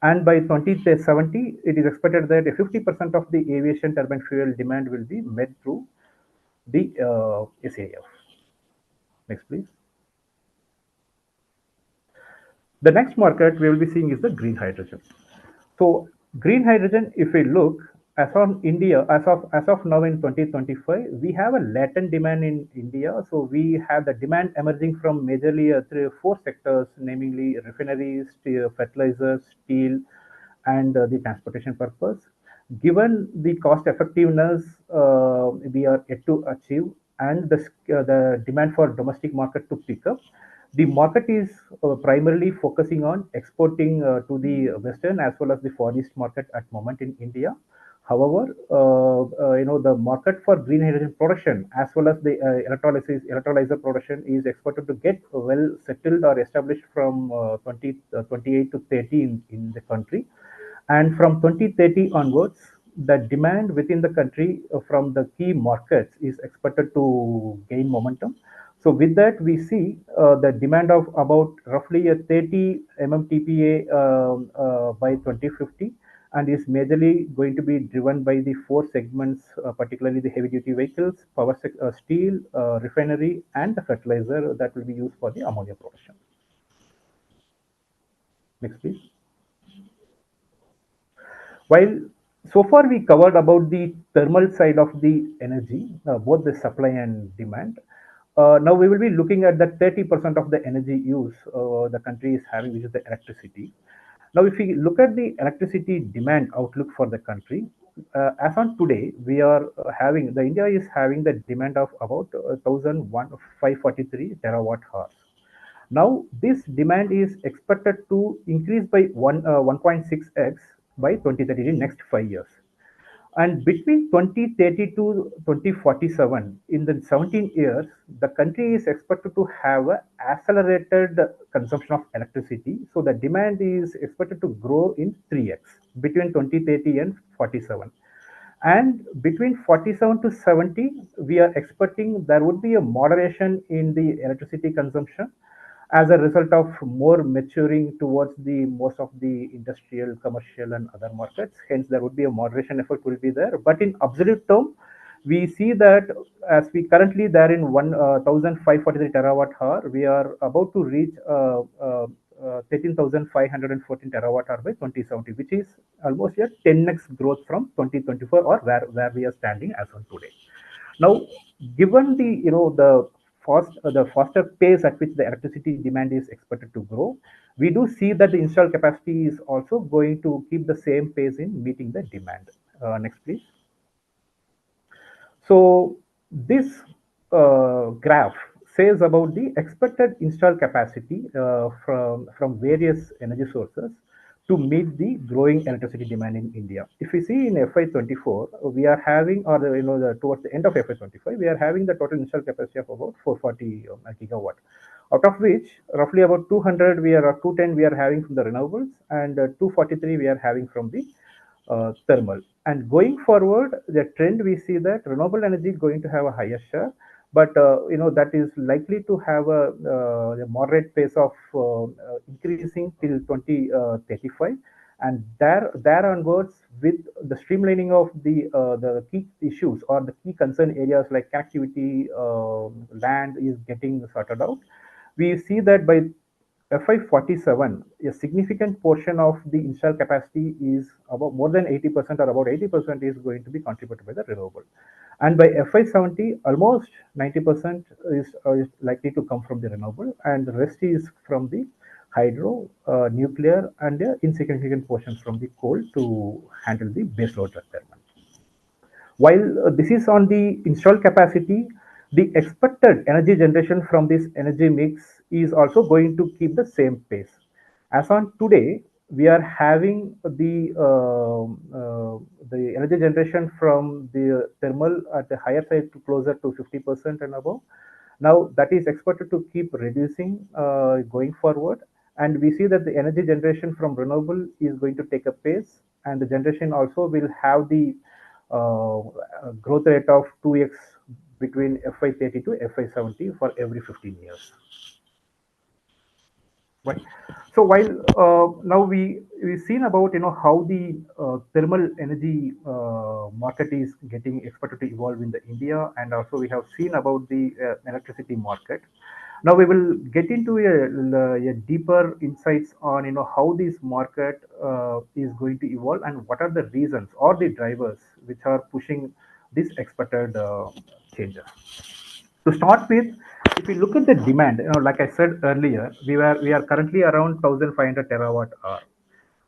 And by 2070, it is expected that 50% of the aviation turbine fuel demand will be met through the SAF. Next, please. The next market we will be seeing is the green hydrogen. So green hydrogen, if we look, as on India, as of now in 2025, we have a latent demand in India. So we have the demand emerging from majorly 4 sectors, namely refineries, fertilizers, steel, and the transportation purpose. Given the cost effectiveness we are yet to achieve, and the demand for domestic market to pick up, the market is primarily focusing on exporting to the Western as well as the Far East market at moment in India. However, the market for green hydrogen production as well as the electrolyzer production is expected to get well settled or established from 2028 to 30 in the country. And from 2030 onwards, the demand within the country from the key markets is expected to gain momentum. So with that, we see the demand of about roughly a 30 MMTPA by 2050, and is majorly going to be driven by the 4 segments, particularly the heavy-duty vehicles, steel, refinery, and the fertilizer that will be used for the ammonia production. Next, please. While so far we covered about the thermal side of the energy, both the supply and demand. Now we will be looking at the 30% of the energy use the country is having, which is the electricity. Now, if we look at the electricity demand outlook for the country, as on today, we are India is having the demand of about 1,543 terawatt hours. Now, this demand is expected to increase by 1.6x by 2030, in next 5 years. And between 2030 to 2047, in the 17 years, the country is expected to have an accelerated consumption of electricity. So the demand is expected to grow in 3x between 2030 and 47. And between 47 to 70, we are expecting there would be a moderation in the electricity consumption as a result of more maturing towards the most of the industrial, commercial, and other markets. Hence, there would be a moderation effect will be there. But in absolute term, we see that as we currently there in 1,543 terawatt hour, we are about to reach 13,514 terawatt hour by 2070, which is almost a 10x growth from 2024 or where we are standing as on today. Now, given the faster pace at which the electricity demand is expected to grow, we do see that the installed capacity is also going to keep the same pace in meeting the demand. Next, please. So this graph says about the expected installed capacity from various energy sources to meet the growing electricity demand in India. If we see in FY24, we are having, or towards the end of FY25, we are having the total installed capacity of about 440 gigawatt, out of which roughly about 210 we are having from the renewables, and 243 we are having from the thermal. And going forward, the trend we see that renewable energy is going to have a higher share, but that is likely to have a moderate pace of increasing till 2035, and there onwards, with the streamlining of the key issues or the key concern areas like connectivity, land is getting sorted out. We see that by FY47, a significant portion of the installed capacity is about more than 80% or about 80% is going to be contributed by the renewable. And by FY70, almost 90% is likely to come from the renewable, and the rest is from the hydro, nuclear, and insignificant portions from the coal to handle the baseload requirement. While this is on the installed capacity, the expected energy generation from this energy mix is also going to keep the same pace. As on today, we are having the energy generation from the thermal at the higher side to closer to 50% and above. Now that is expected to keep reducing going forward, and we see that the energy generation from renewable is going to take a pace, and the generation also will have the growth rate of 2x between FY30 to FY70 for every 15 years. Right. So while now we've seen about how the thermal energy market is getting expected to evolve in the India, and also we have seen about the electricity market. Now we will get into a deeper insights on how this market is going to evolve and what are the reasons or the drivers which are pushing this expected changes. To start with, if we look at the demand, like I said earlier, we are currently around 1,500 terawatt hour,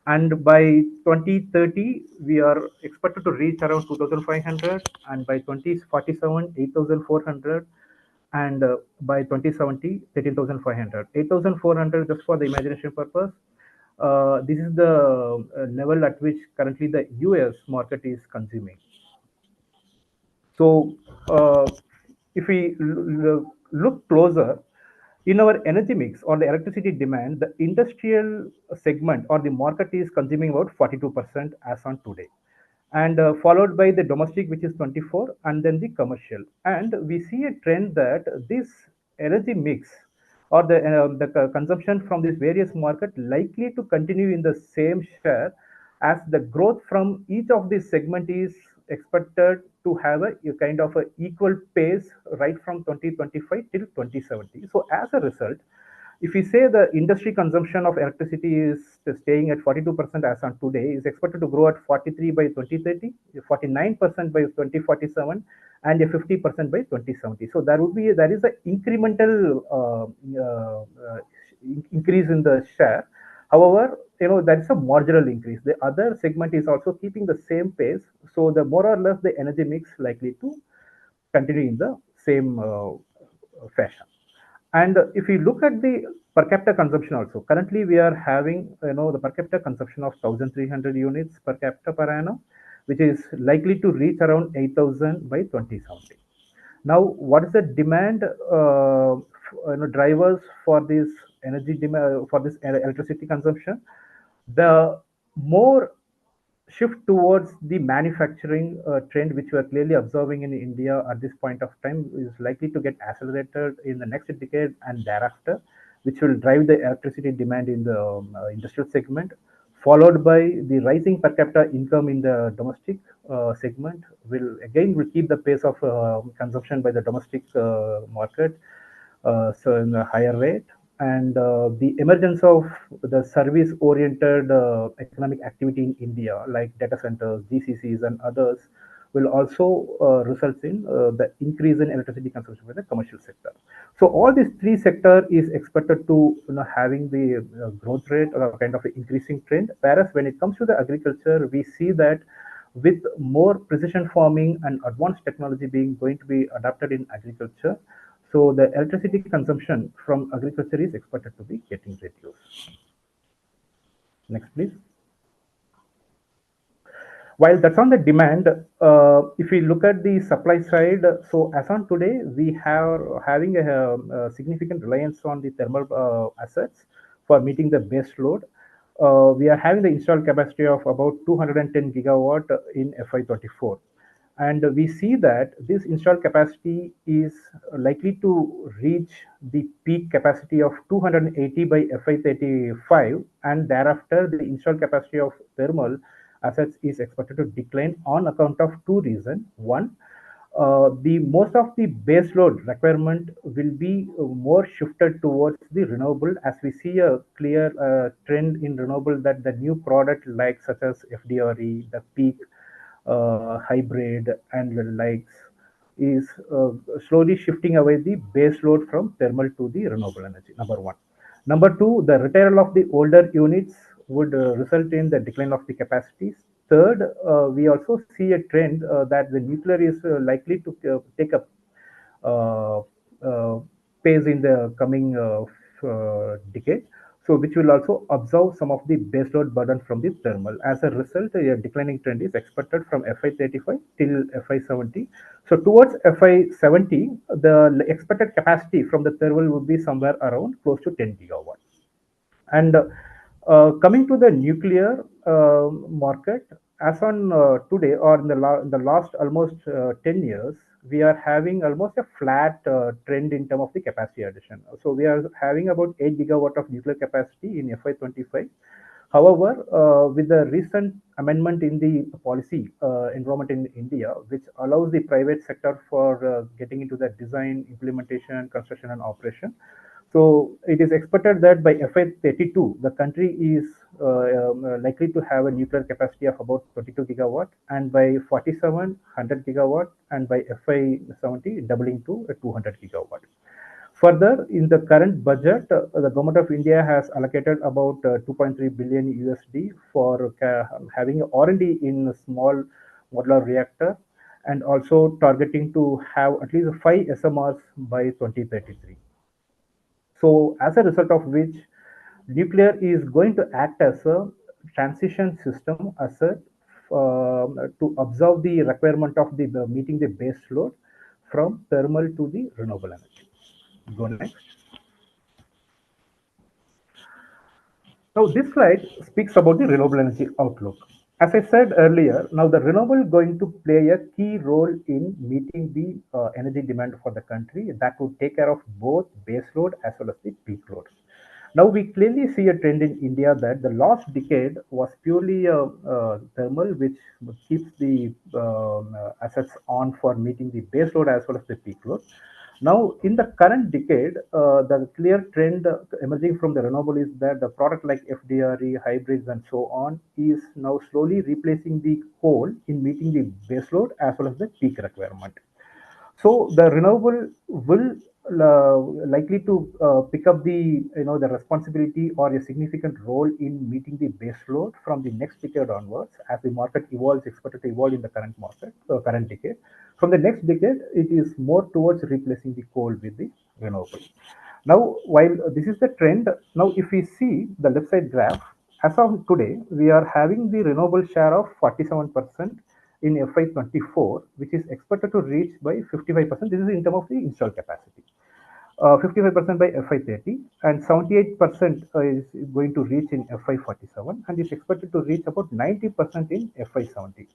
and by 2030 we are expected to reach around 2,500, and by 2047 8,400, and by 2070 13,500. 8,400, just for the imagination purpose. This is the level at which currently the US market is consuming. So, if we look closer in our energy mix or the electricity demand, the industrial segment or the market is consuming about 42% as on today, and followed by the domestic, which is 24, and then the commercial. And we see a trend that this energy mix or the consumption from these various market likely to continue in the same share, as the growth from each of these segment is expected to have a kind of a equal pace right from 2025 till 2070. So as a result, if we say the industry consumption of electricity is staying at 42% as on today, is expected to grow at 43 by 2030, 49% by 2047, and a 50% by 2070. So there is an incremental increase in the share. However, that is a marginal increase. The other segment is also keeping the same pace. So the more or less the energy mix likely to continue in the same fashion. And if you look at the per capita consumption also, currently we are having the per capita consumption of 1,300 units per capita per annum, which is likely to reach around 8,000 by 2070. Now, what is the demand drivers for this energy demand, for this electricity consumption? The more shift towards the manufacturing trend, which we are clearly observing in India at this point of time, is likely to get accelerated in the next decade and thereafter, which will drive the electricity demand in the industrial segment, followed by the rising per capita income in the domestic segment, will keep the pace of consumption by the domestic market, so in a higher rate. And the emergence of the service-oriented economic activity in India, like data centers, GCCs, and others, will also result in the increase in electricity consumption by the commercial sector. So all these three sectors is expected to having the growth rate or kind of an increasing trend. Whereas when it comes to the agriculture, we see that with more precision farming and advanced technology going to be adapted in agriculture, so the electricity consumption from agriculture is expected to be getting reduced. Next, please. While that's on the demand, if we look at the supply side, so as on today, we are having a significant reliance on the thermal assets for meeting the base load. We are having the installed capacity of about 210 gigawatt in FY24. And we see that this installed capacity is likely to reach the peak capacity of 280 by FY35, and thereafter the installed capacity of thermal assets is expected to decline on account of two reasons. One, the most of the base load requirement will be more shifted towards the renewable, as we see a clear trend in renewable that the new product like such as FDRE, the peak hybrid, and the likes is slowly shifting away the base load from thermal to the renewable energy. Number one. Number two, the retirement of the older units would result in the decline of the capacities. Third, we also see a trend that the nuclear is likely to take up pace in the coming decade. So which will also absorb some of the baseload burden from the thermal. As a result, a declining trend is expected from FY35 till FY70. So towards FY70, the expected capacity from the thermal would be somewhere around close to 10 gigawatts. And coming to the nuclear market, as on today or in the last almost 10 years, we are having almost a flat trend in terms of the capacity addition. So we are having about 8 gigawatt of nuclear capacity in FY25. However, with the recent amendment in the policy environment in India, which allows the private sector for getting into the design, implementation, construction, and operation. So it is expected that by FY32, the country is likely to have a nuclear capacity of about 22 gigawatt, and by 47, 100 gigawatt, and by FY70, doubling to 200 gigawatt. Further, in the current budget, the government of India has allocated about 2.3 billion USD for having R&D in small modular reactor, and also targeting to have at least 5 SMRs by 2033. So as a result of which, nuclear is going to act as a transition system asset to observe the requirement of the meeting the base load from thermal to the renewable energy. Go next. Now this slide speaks about the renewable energy outlook. As I said earlier, now the renewable is going to play a key role in meeting the energy demand for the country that would take care of both base load as well as the peak load. Now we clearly see a trend in India that the last decade was purely thermal, which keeps the assets on for meeting the base load as well as the peak load. Now, in the current decade, the clear trend emerging from the renewable is that the product like FDRE, hybrids, and so on is now slowly replacing the coal in meeting the base load as well as the peak requirement. So the renewable will likely to pick up the the responsibility or a significant role in meeting the base load from the next decade onwards, as the market evolves, expected to evolve in the current market, current decade. From the next decade, it is more towards replacing the coal with the renewable. Now, while this is the trend, now if we see the left side graph, as of today, we are having the renewable share of 47% in FY24, which is expected to reach by 55%. This is in terms of the installed capacity. 55% by FY30, and 78% is going to reach in FY47, and is expected to reach about 90% in FY70.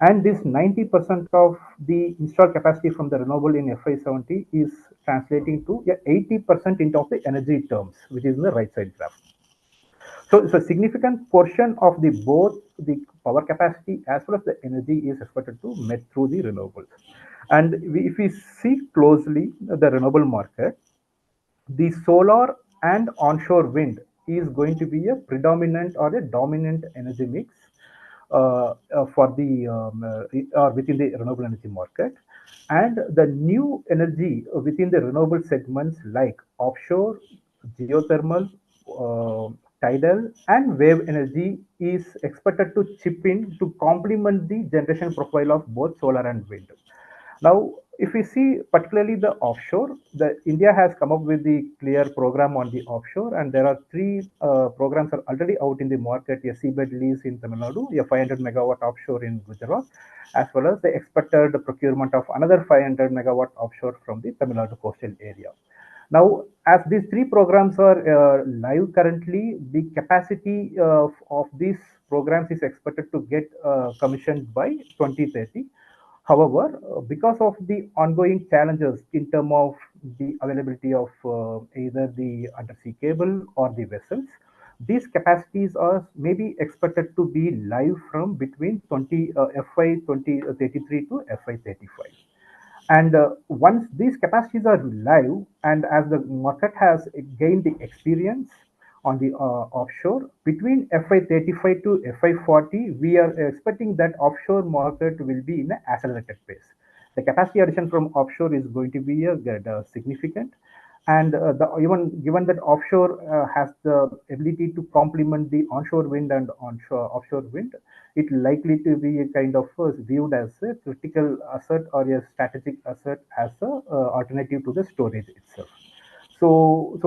And this 90% of the installed capacity from the renewable in FY70 is translating to 80% in terms of the energy terms, which is in the right side graph. So it's a significant portion of the both the power capacity as well as the energy is expected to met through the renewables. And if we see closely the renewable market, the solar and onshore wind is going to be a predominant or a dominant energy mix for the within the renewable energy market. And the new energy within the renewable segments like offshore, geothermal, tidal, and wave energy is expected to chip in to complement the generation profile of both solar and wind. Now, if we see particularly the offshore, India has come up with the clear program on the offshore, and there are 3 programs are already out in the market: a seabed lease in Tamil Nadu, a 500 megawatt offshore in Gujarat, as well as the expected procurement of another 500 megawatt offshore from the Tamil Nadu coastal area. Now, as these 3 programs are live currently, the capacity of these programs is expected to get commissioned by 2030. However, because of the ongoing challenges in terms of the availability of either the undersea cable or the vessels, these capacities are maybe expected to be live from between FY 2033 to FY 35. And once these capacities are live, and as the market has gained the experience on the offshore, between FY35 to FY40, we are expecting that offshore market will be in an accelerated pace. The capacity addition from offshore is going to be significant, and even given that offshore has the ability to complement the onshore wind and offshore wind, it likely to be a kind of viewed as a critical asset or a strategic asset as a alternative to the storage itself. So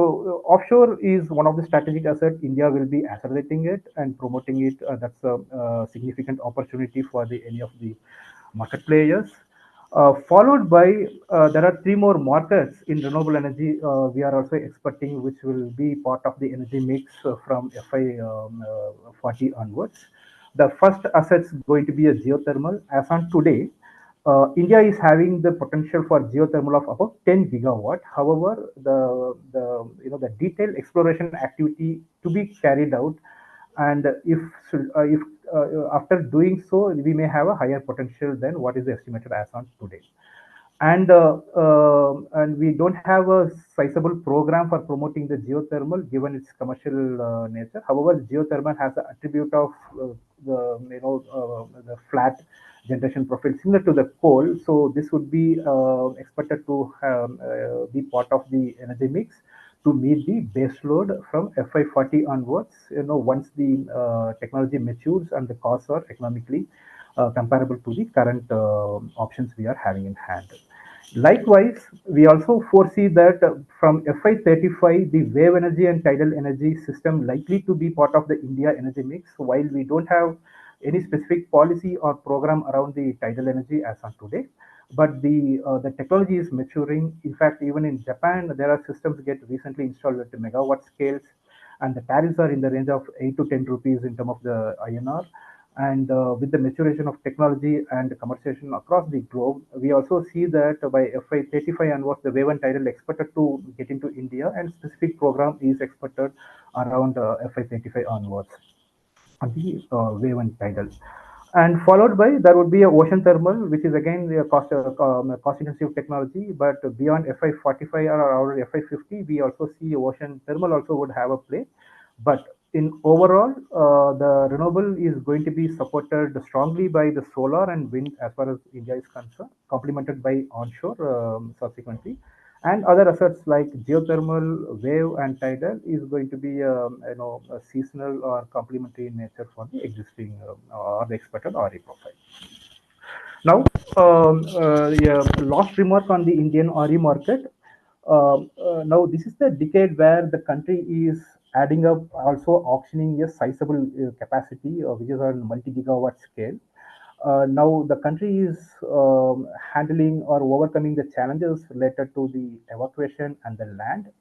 offshore is one of the strategic assets. India will be accelerating it and promoting it. That's a significant opportunity for any of the market players. Followed by, there are 3 more markets in renewable energy we are also expecting, which will be part of the energy mix from FY40 onwards. The first asset is going to be a geothermal. As on today, India is having the potential for geothermal of about 10 gigawatt. However, the detailed exploration activity to be carried out, and if after doing so, we may have a higher potential than what is estimated as on today. And we don't have a sizable program for promoting the geothermal given its commercial nature. However, geothermal has the attribute of the flat generation profile similar to the coal. So this would be expected to be part of the energy mix to meet the base load from FY40 onwards. Once the technology matures and the costs are economically comparable to the current options we are having in hand. Likewise, we also foresee that from FY35, the wave energy and tidal energy system likely to be part of the India energy mix. While we don't have any specific policy or program around the tidal energy as on today, but the technology is maturing. In fact, even in Japan, there are systems get recently installed at the megawatt scales, and the tariffs are in the range of 8 to 10 rupees in terms of the INR. And with the maturation of technology and commercialization across the globe, we also see that by FY35 onwards, the wave and tidal expected to get into India, and specific program is expected around FY35 onwards on the wave and tidal. And followed by, there would be a ocean thermal, which is again a cost intensive technology, but beyond FY45 or FY50, we also see ocean thermal also would have a play. But in overall, the renewable is going to be supported strongly by the solar and wind as far as India is concerned, complemented by onshore subsequently. And other assets like geothermal, wave, and tidal is going to be a seasonal or complementary in nature for the existing or the expected RE profile. Now, last remark on the Indian RE market. Now, this is the decade where the country is adding up, also auctioning a sizable capacity, which is on multi-gigawatt scale. Now the country is handling or overcoming the challenges related to the evacuation and the land.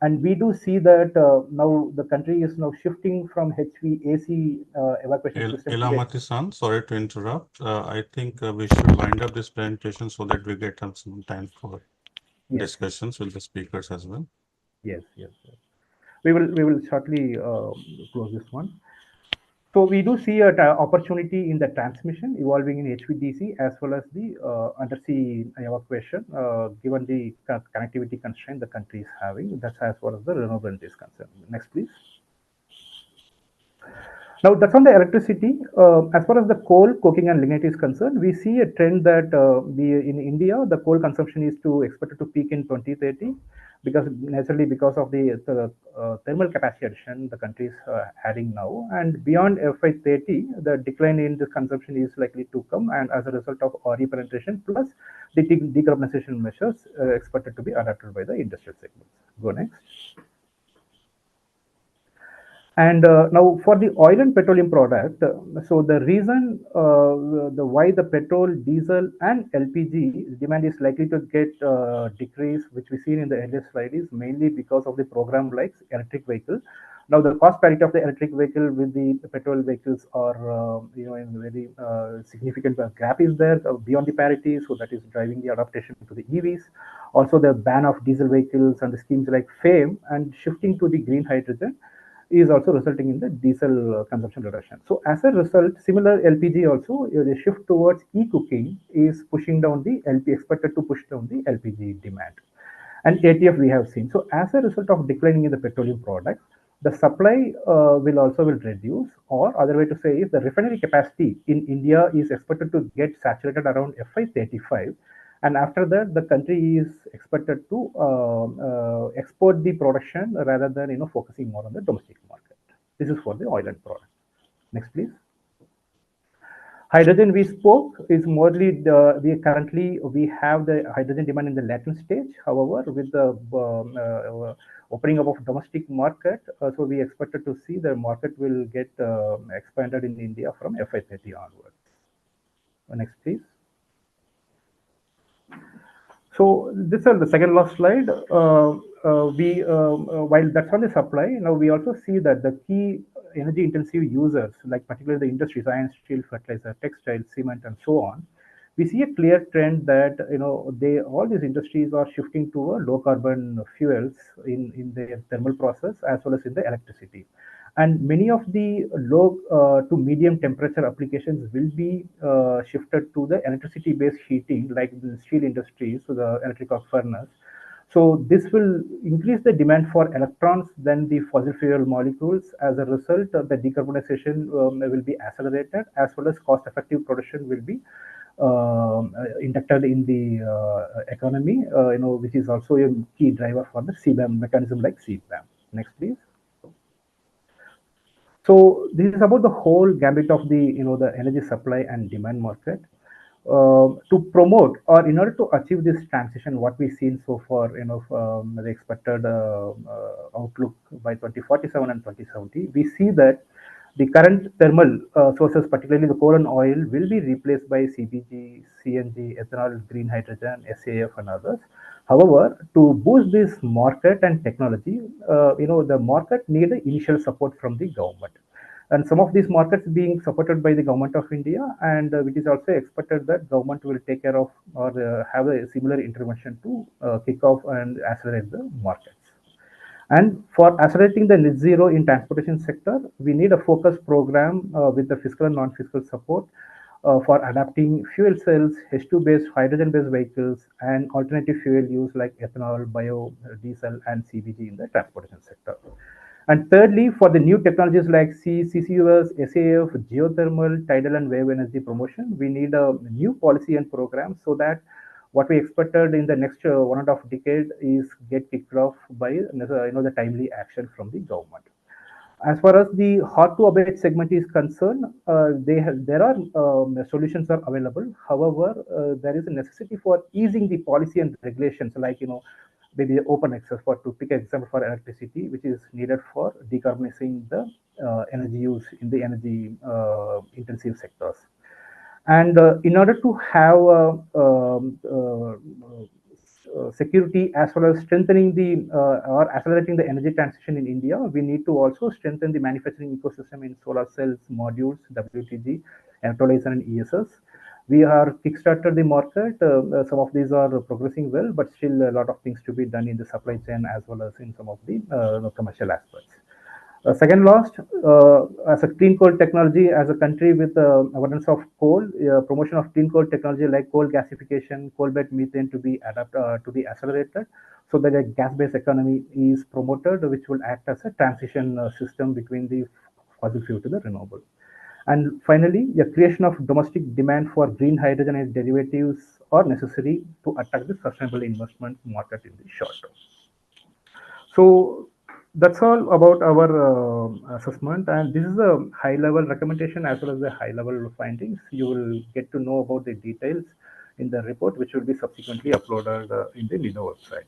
And we do see that now the country is now shifting from HVAC evacuation system. Elamati-san, sorry to interrupt. I think we should wind up this presentation so that we get some time for discussions with the speakers as well. Yes. We will shortly close this one. So we do see an opportunity in the transmission evolving in HVDC as well as the undersea evacuation, given the connectivity constraint the country is having. That's as far as the renewable energy is concerned. Next, please. Now that's on the electricity. As far as the coal, coking, and lignite is concerned, we see a trend that in India, the coal consumption is expected to peak in 2030. Because of the thermal capacity addition the country is adding now, and beyond FY30, the decline in the consumption is likely to come, and as a result of RE penetration plus the decarbonization measures expected to be adopted by the industrial segments. Go next. And now for the oil and petroleum product, so the reason why the petrol, diesel, and LPG demand is likely to get decrease, which we seen in the earlier slide, is mainly because of the program like electric vehicle. Now the cost parity of the electric vehicle with the petrol vehicles are in very significant gap is there beyond the parity, so that is driving the adaptation to the EVs. Also the ban of diesel vehicles and the schemes like FAME and shifting to the green hydrogen is also resulting in the diesel consumption reduction. So as a result, similar LPG also, the shift towards e-cooking is pushing down the expected to push down the LPG demand. And ATF we have seen. So as a result of declining in the petroleum products, the supply will reduce, or other way to say is the refinery capacity in India is expected to get saturated around FY35. And after that, the country is expected to export the production rather than focusing more on the domestic market. This is for the oil and product. Next, please. Hydrogen we spoke is mostly we have the hydrogen demand in the latent stage. However, with the opening up of domestic market, so we expected to see the market will get expanded in India from FY30 onwards. Next, please. So this is the second last slide. While that's on the supply, now we also see that the key energy intensive users, like particularly the industries, iron, steel, fertilizer, textile, cement, and so on, we see a clear trend that all these industries are shifting to low carbon fuels in their thermal process as well as in the electricity. And many of the low to medium temperature applications will be shifted to the electricity based heating, like the steel industries, so the electric arc furnace. So this will increase the demand for electrons than the fossil fuel molecules. As a result, the decarbonization will be accelerated, as well as cost-effective production will be inducted in the economy, which is also a key driver for the CBAM mechanism like CBAM. Next, please. So this is about the whole gambit of the energy supply and demand market. To promote, or in order to achieve this transition, what we've seen so far, the expected outlook by 2047 and 2070, we see that the current thermal sources, particularly the coal and oil, will be replaced by CBG, CNG, ethanol, green hydrogen, SAF, and others. However, to boost this market and technology, the market need initial support from the government. And some of these markets being supported by the government of India, and it is also expected that government will take care of or have a similar intervention to kick off and accelerate the markets. And for accelerating the net zero in transportation sector, we need a focused program with the fiscal and non-fiscal support for adapting fuel cells, H2-based, hydrogen-based vehicles, and alternative fuel use like ethanol, biodiesel, and CBG in the transportation sector. And thirdly, for the new technologies like CCUS, SAF, geothermal, tidal, and wave energy promotion, we need a new policy and program so that what we expected in the next 1.5 decade is get kicked off by the timely action from the government. As far as the hard to abate segment is concerned, there are solutions are available. However, there is a necessity for easing the policy and regulations, like maybe open access, for to pick an example for electricity, which is needed for decarbonizing the energy use in the energy intensive sectors. And in order to have security as well as strengthening the or accelerating the energy transition in India, we need to also strengthen the manufacturing ecosystem in solar cells, modules, WTG, electrolyzer, and ESS. We are kickstarted the market. Some of these are progressing well, but still a lot of things to be done in the supply chain as well as in some of the commercial aspects. Second last, as a clean coal technology, as a country with abundance of coal, promotion of clean coal technology like coal gasification, coal-bed methane to be accelerated, so that a gas-based economy is promoted, which will act as a transition system between the fossil fuel to the renewable. And finally, the creation of domestic demand for green hydrogen and derivatives are necessary to attract the sustainable investment market in the short term. So that's all about our assessment, and this is a high-level recommendation as well as the high-level findings. You will get to know about the details in the report, which will be subsequently uploaded in the NIDO website.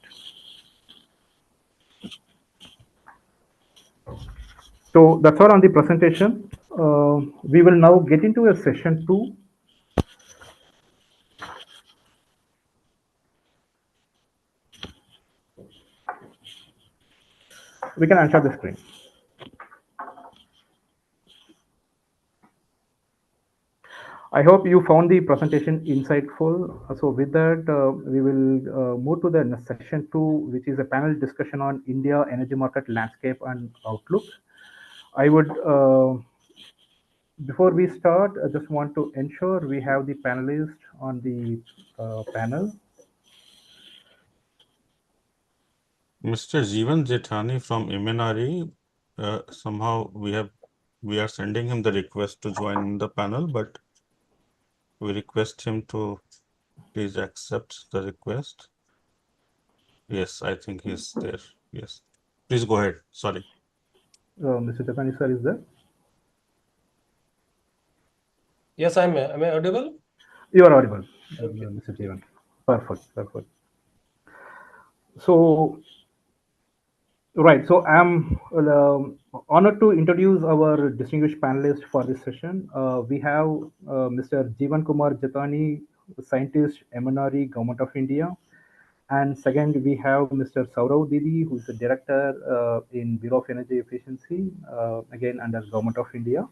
So that's all on the presentation. We will now get into a session 2. We can unshare the screen. I hope you found the presentation insightful. So with that, we will move to the section 2, which is a panel discussion on India energy market landscape and outlook. I would, before we start, I just want to ensure we have the panelists on the panel. Mr. Jeevan Jethani from MNRE, somehow we are sending him the request to join the panel, but we request him to please accept the request. Yes, I think he's there. Yes, please go ahead. Sorry. Mr. Jethani sir is there? Yes, am I audible? You are audible, okay. Mr. Jeevan. Perfect. So, right. So I'm honored to introduce our distinguished panelists for this session. We have Mr. Jeevan Kumar Jethani, scientist, MNRE, Government of India. And second, we have Mr. Saurav Didi, who is the director in Bureau of Energy Efficiency, again under Government of India.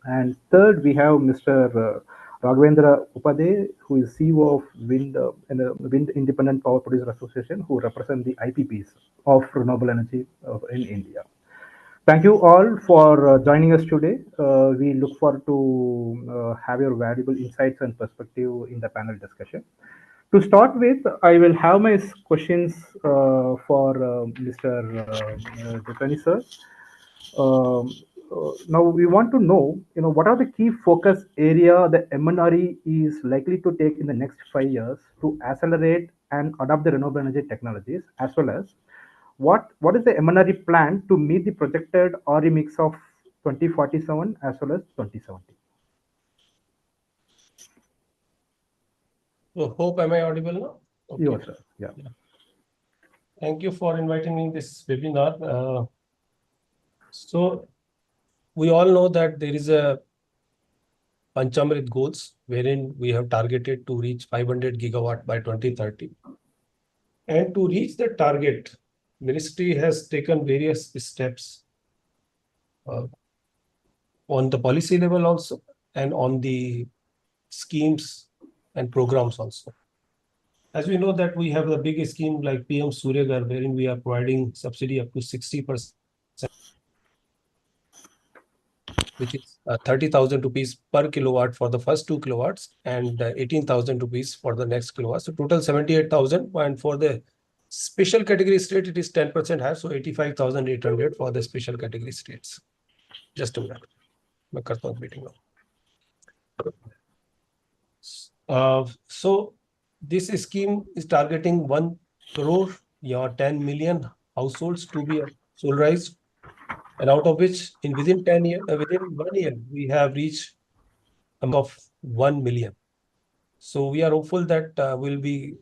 And third, we have Mr. Raghavendra Upadhyay, who is CEO of Wind Independent Power Producer Association, who represent the IPPs of renewable energy in India. Thank you all for joining us today. We look forward to have your valuable insights and perspective in the panel discussion. To start with, I will have my questions for Mr. Jatani sir. Now we want to know, what are the key focus area the MNRE is likely to take in the next 5 years to accelerate and adopt the renewable energy technologies, as well as what is the MNRE plan to meet the projected RE mix of 2047 as well as 2070? So hope am I audible now? Okay. Yes, sir. Yeah. Thank you for inviting me in this webinar. So we all know that there is a Panchamrit goals wherein we have targeted to reach 500 gigawatt by 2030. And to reach the target, Ministry has taken various steps on the policy level also and on the schemes and programs also. As we know that we have a big scheme like PM Surya Ghar, wherein we are providing subsidy up to 60%, which is 30,000 rupees per kilowatt for the first 2 kilowatts and 18,000 rupees for the next kilowatt. So total 78,000, and for the special category state, it is 10% higher. So 85,800 for the special category states. Just a minute. मैं करता हूँ meeting now. So this scheme is targeting 1 crore or 10 million households to be solarized, and out of which within 1 year we have reached of 1 million. So we are hopeful that we'll be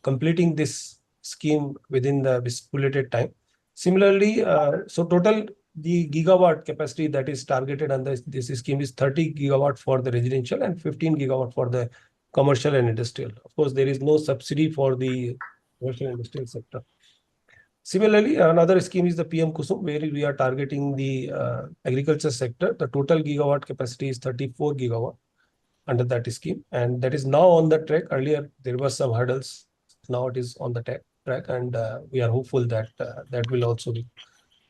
completing this scheme within the stipulated time. Similarly, so total the gigawatt capacity that is targeted under this scheme is 30 gigawatt for the residential and 15 gigawatt for the commercial and industrial. Of course, there is no subsidy for the commercial and industrial sector. Similarly, another scheme is the PM Kusum, where we are targeting the agriculture sector. The total gigawatt capacity is 34 gigawatt under that scheme, and that is now on the track. Earlier, there were some hurdles. Now it is on the track, and we are hopeful that that will also be.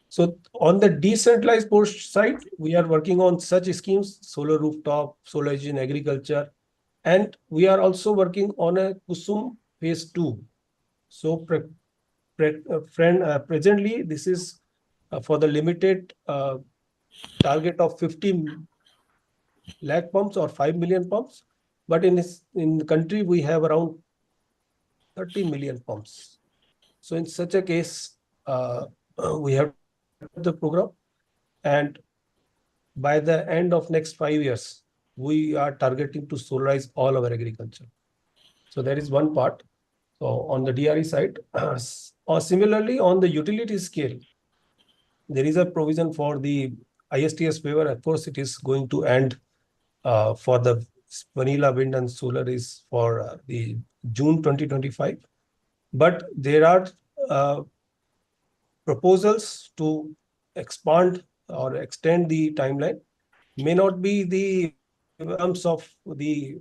So on the decentralized post side, we are working on such schemes, solar rooftop, solar in agriculture, and we are also working on a Kusum phase 2. So presently, this is for the limited target of 50 lakh pumps or 5 million pumps, but in the country we have around 30 million pumps. So in such a case, we have the program, and by the end of next 5 years, we are targeting to solarize all our agriculture. So that is one part. So on the DRE side, or similarly on the utility scale, there is a provision for the ISTS waiver. Of course, it is going to end for the vanilla wind and solar is for the June 2025. But there are proposals to expand or extend the timeline. May not be the terms of the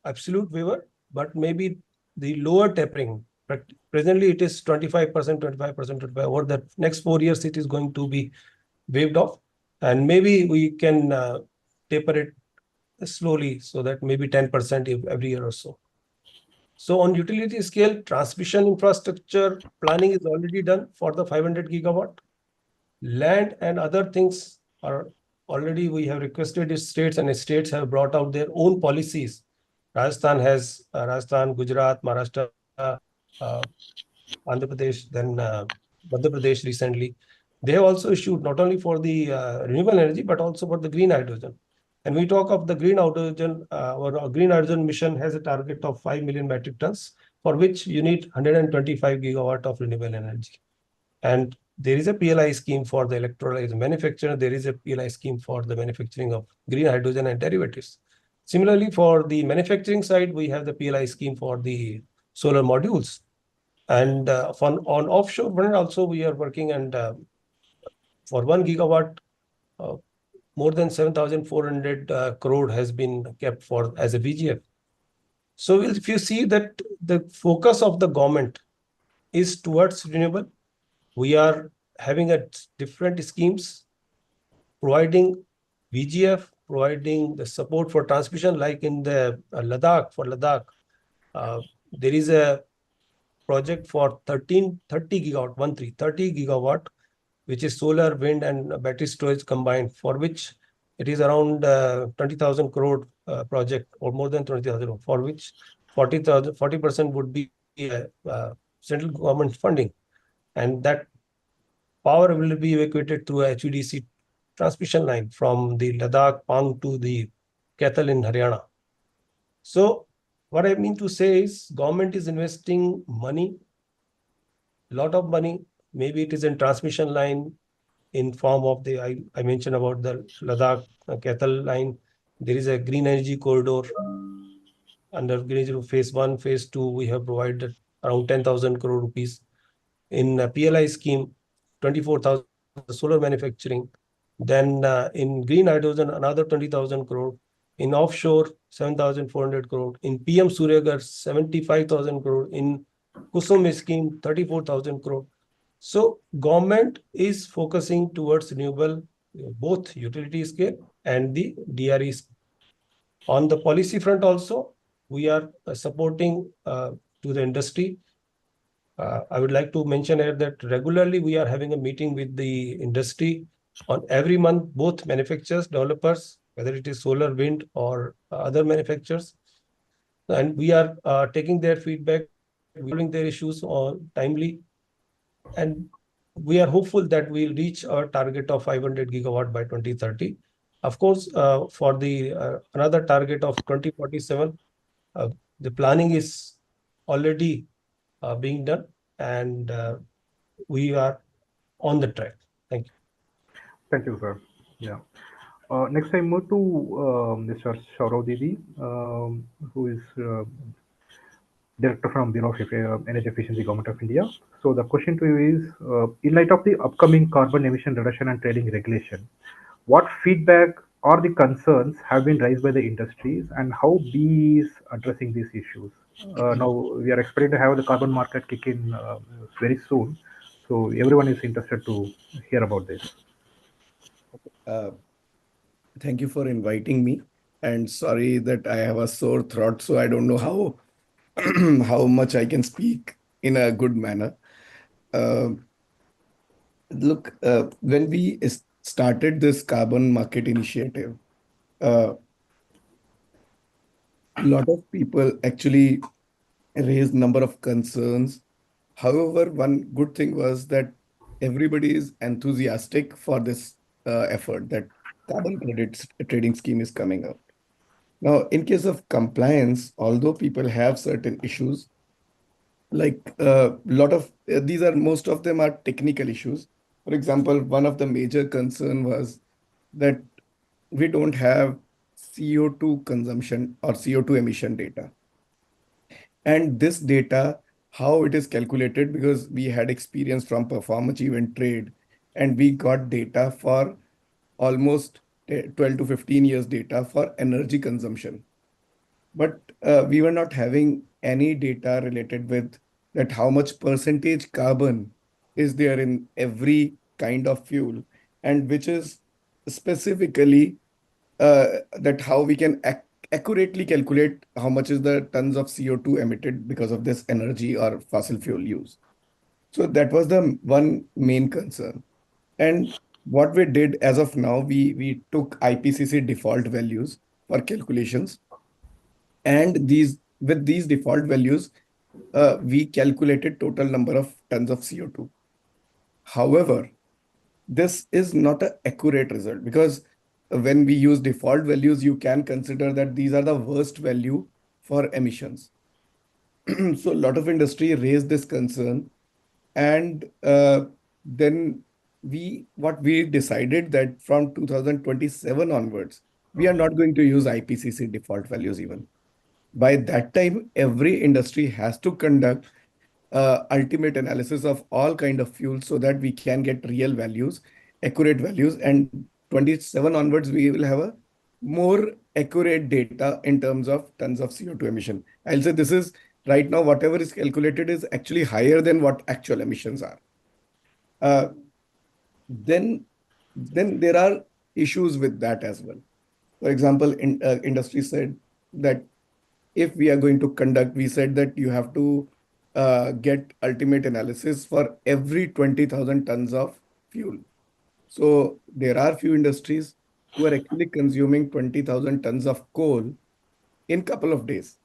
absolute waiver, but maybe the lower tapering. But presently it is 25%, 25%. Over the next 4 years, it is going to be waived off, and maybe we can taper it slowly so that maybe 10% every year or so. So on utility scale, transmission infrastructure planning is already done for the 500 gigawatt. Land and other things are already, we have requested states, and states have brought out their own policies. Rajasthan has Rajasthan, Gujarat, Maharashtra, Andhra Pradesh, then Madhya Pradesh recently. They have also issued not only for the renewable energy, but also for the green hydrogen. And we talk of the green hydrogen, our green hydrogen mission has a target of 5 million metric tons, for which you need 125 gigawatt of renewable energy. And there is a PLI scheme for the electrolyzer manufacturer. There is a PLI scheme for the manufacturing of green hydrogen and derivatives. Similarly, for the manufacturing side, we have the PLI scheme for the solar modules. And on offshore wind also, we are working, and for 1 gigawatt more than 7,400 crore has been kept for as a VGF. So if you see that the focus of the government is towards renewable, we are having a different schemes providing VGF, providing the support for transmission, like in the Ladakh. For Ladakh, there is a project for 30 gigawatt, 30 gigawatt, which is solar, wind, and battery storage combined, for which it is around 20,000 crore project, or more than 20,000, for which 40% would be central government funding, and that power will be evacuated through a HVDC transmission line from the Ladakh Pang to the Kaithal in Haryana. So what I mean to say is government is investing money, lot of money. Maybe it is in transmission line in form of the, I mentioned about the Ladakh Kaithal line. There is a green energy corridor. Under green energy phase 1, phase 2, we have provided around 10,000 crore rupees. In a PLI scheme, 24,000 solar manufacturing. Then in green hydrogen, another 20,000 crore. In offshore, 7,400 crore. In PM Surya Ghar, 75,000 crore. In Kusum scheme, 34,000 crore. So government is focusing towards renewable, both utility scale and the DRE scale. On the policy front also, we are supporting to the industry. I would like to mention here that regularly we are having a meeting with the industry on every month, both manufacturers, developers, whether it is solar, wind, or other manufacturers. And we are taking their feedback, resolving their issues on timely. And we are hopeful that we'll reach our target of 500 gigawatt by 2030. Of course, for the another target of 2047, the planning is already being done, and we are on the track. Thank you. Thank you, sir. Yeah. Next, I move to Mr. Saurav Didi, who is Director from Bureau of Energy Efficiency, Government of India. So the question to you is, in light of the upcoming carbon emission reduction and trading regulation, what feedback or the concerns have been raised by the industries, and how BE is addressing these issues? Now we are expecting to have the carbon market kick in very soon, so everyone is interested to hear about this. Thank you for inviting me, and sorry that I have a sore throat, so I don't know how how much I can speak in a good manner. Look, when we started this carbon market initiative, a lot of people actually raised number of concerns. However, one good thing was that everybody is enthusiastic for this effort that carbon credits trading scheme is coming out. Now, in case of compliance, although people have certain issues, like a lot of most of them are technical issues. For example, one of the major concern was that we don't have CO2 consumption or CO2 emission data. And this data, how it is calculated, because we had experience from perform, achieve, and trade, and we got data for almost 12 to 15 years data for energy consumption. But we were not having any data related with that how much percentage carbon is there in every kind of fuel, and which is specifically that how we can accurately calculate how much is the tons of CO2 emitted because of this energy or fossil fuel use. So that was the one main concern. And what we did as of now, we took IPCC default values for calculations. And with these default values, we calculated total number of tons of CO2. However, this is not an accurate result, because when we use default values, you can consider that these are the worst value for emissions. So a lot of industry raised this concern, and then what we decided that from 2027 onwards, we are not going to use IPCC default values even. By that time, every industry has to conduct ultimate analysis of all kind of fuels so that we can get real values, accurate values, and 27 onwards, we will have a more accurate data in terms of tons of CO2 emission. I'll say this is right now, whatever is calculated is actually higher than what actual emissions are. Then there are issues with that as well. For example, industry said that if we are going to conduct, we said that you have to get ultimate analysis for every 20,000 tons of fuel. So there are few industries who are actually consuming 20,000 tons of coal in couple of days.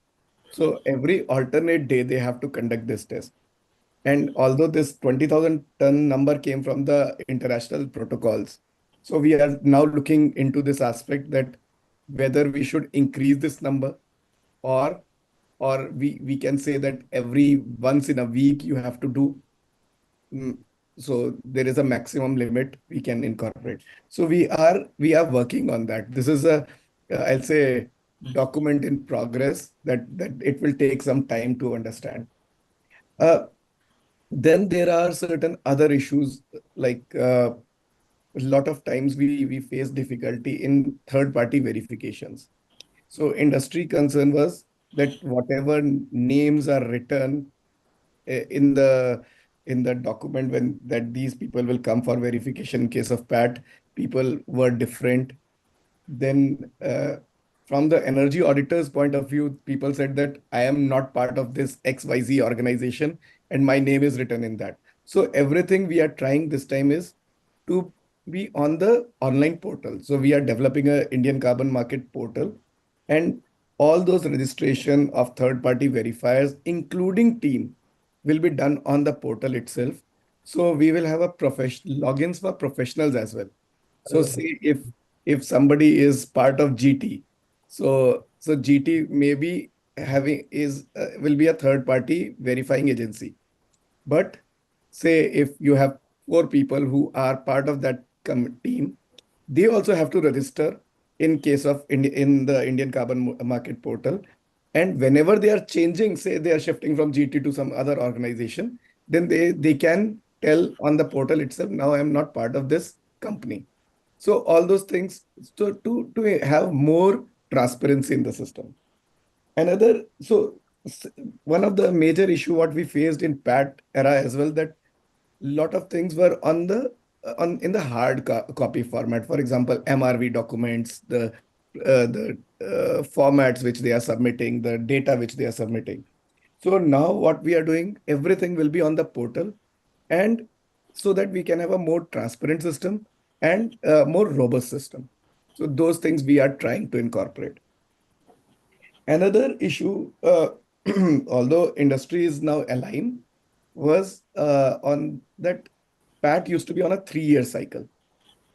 So every alternate day, they have to conduct this test. And although this 20,000 ton number came from the international protocols, so we are now looking into this aspect that whether we should increase this number or we can say that every once in a week you have to do. So there is a maximum limit we can incorporate. So we are working on that. This is a, I'll say, document in progress that it will take some time to understand. Then there are certain other issues like a lot of times we face difficulty in third-party verifications. So industry concern was that whatever names are written in the document when that these people will come for verification in case of PAT, people were different. Then from the energy auditor's point of view, people said that I am not part of this XYZ organization and my name is written in that. So everything we are trying this time is to be on the online portal. So we are developing a Indian carbon market portal, and all those registration of third-party verifiers, including team, will be done on the portal itself. So we will have a logins for professionals as well. So say if somebody is part of GT, so GT maybe will be a third-party verifying agency. But say if you have 4 people who are part of that team, they also have to register in case of in the Indian carbon market portal. And whenever they are changing, say they are shifting from GT to some other organization, then they can tell on the portal itself, now I am not part of this company. So all those things, so to have more transparency in the system. One of the major issue what we faced in PAT era as well, that lot of things were in the hard copy format. For example, MRV documents, the formats which they are submitting, the data which they are submitting. So now what we are doing, everything will be on the portal, and so that we can have a more transparent system and more robust system. So those things we are trying to incorporate. Another issue, although industry is now aligned, was on that PAT used to be on a 3-year cycle.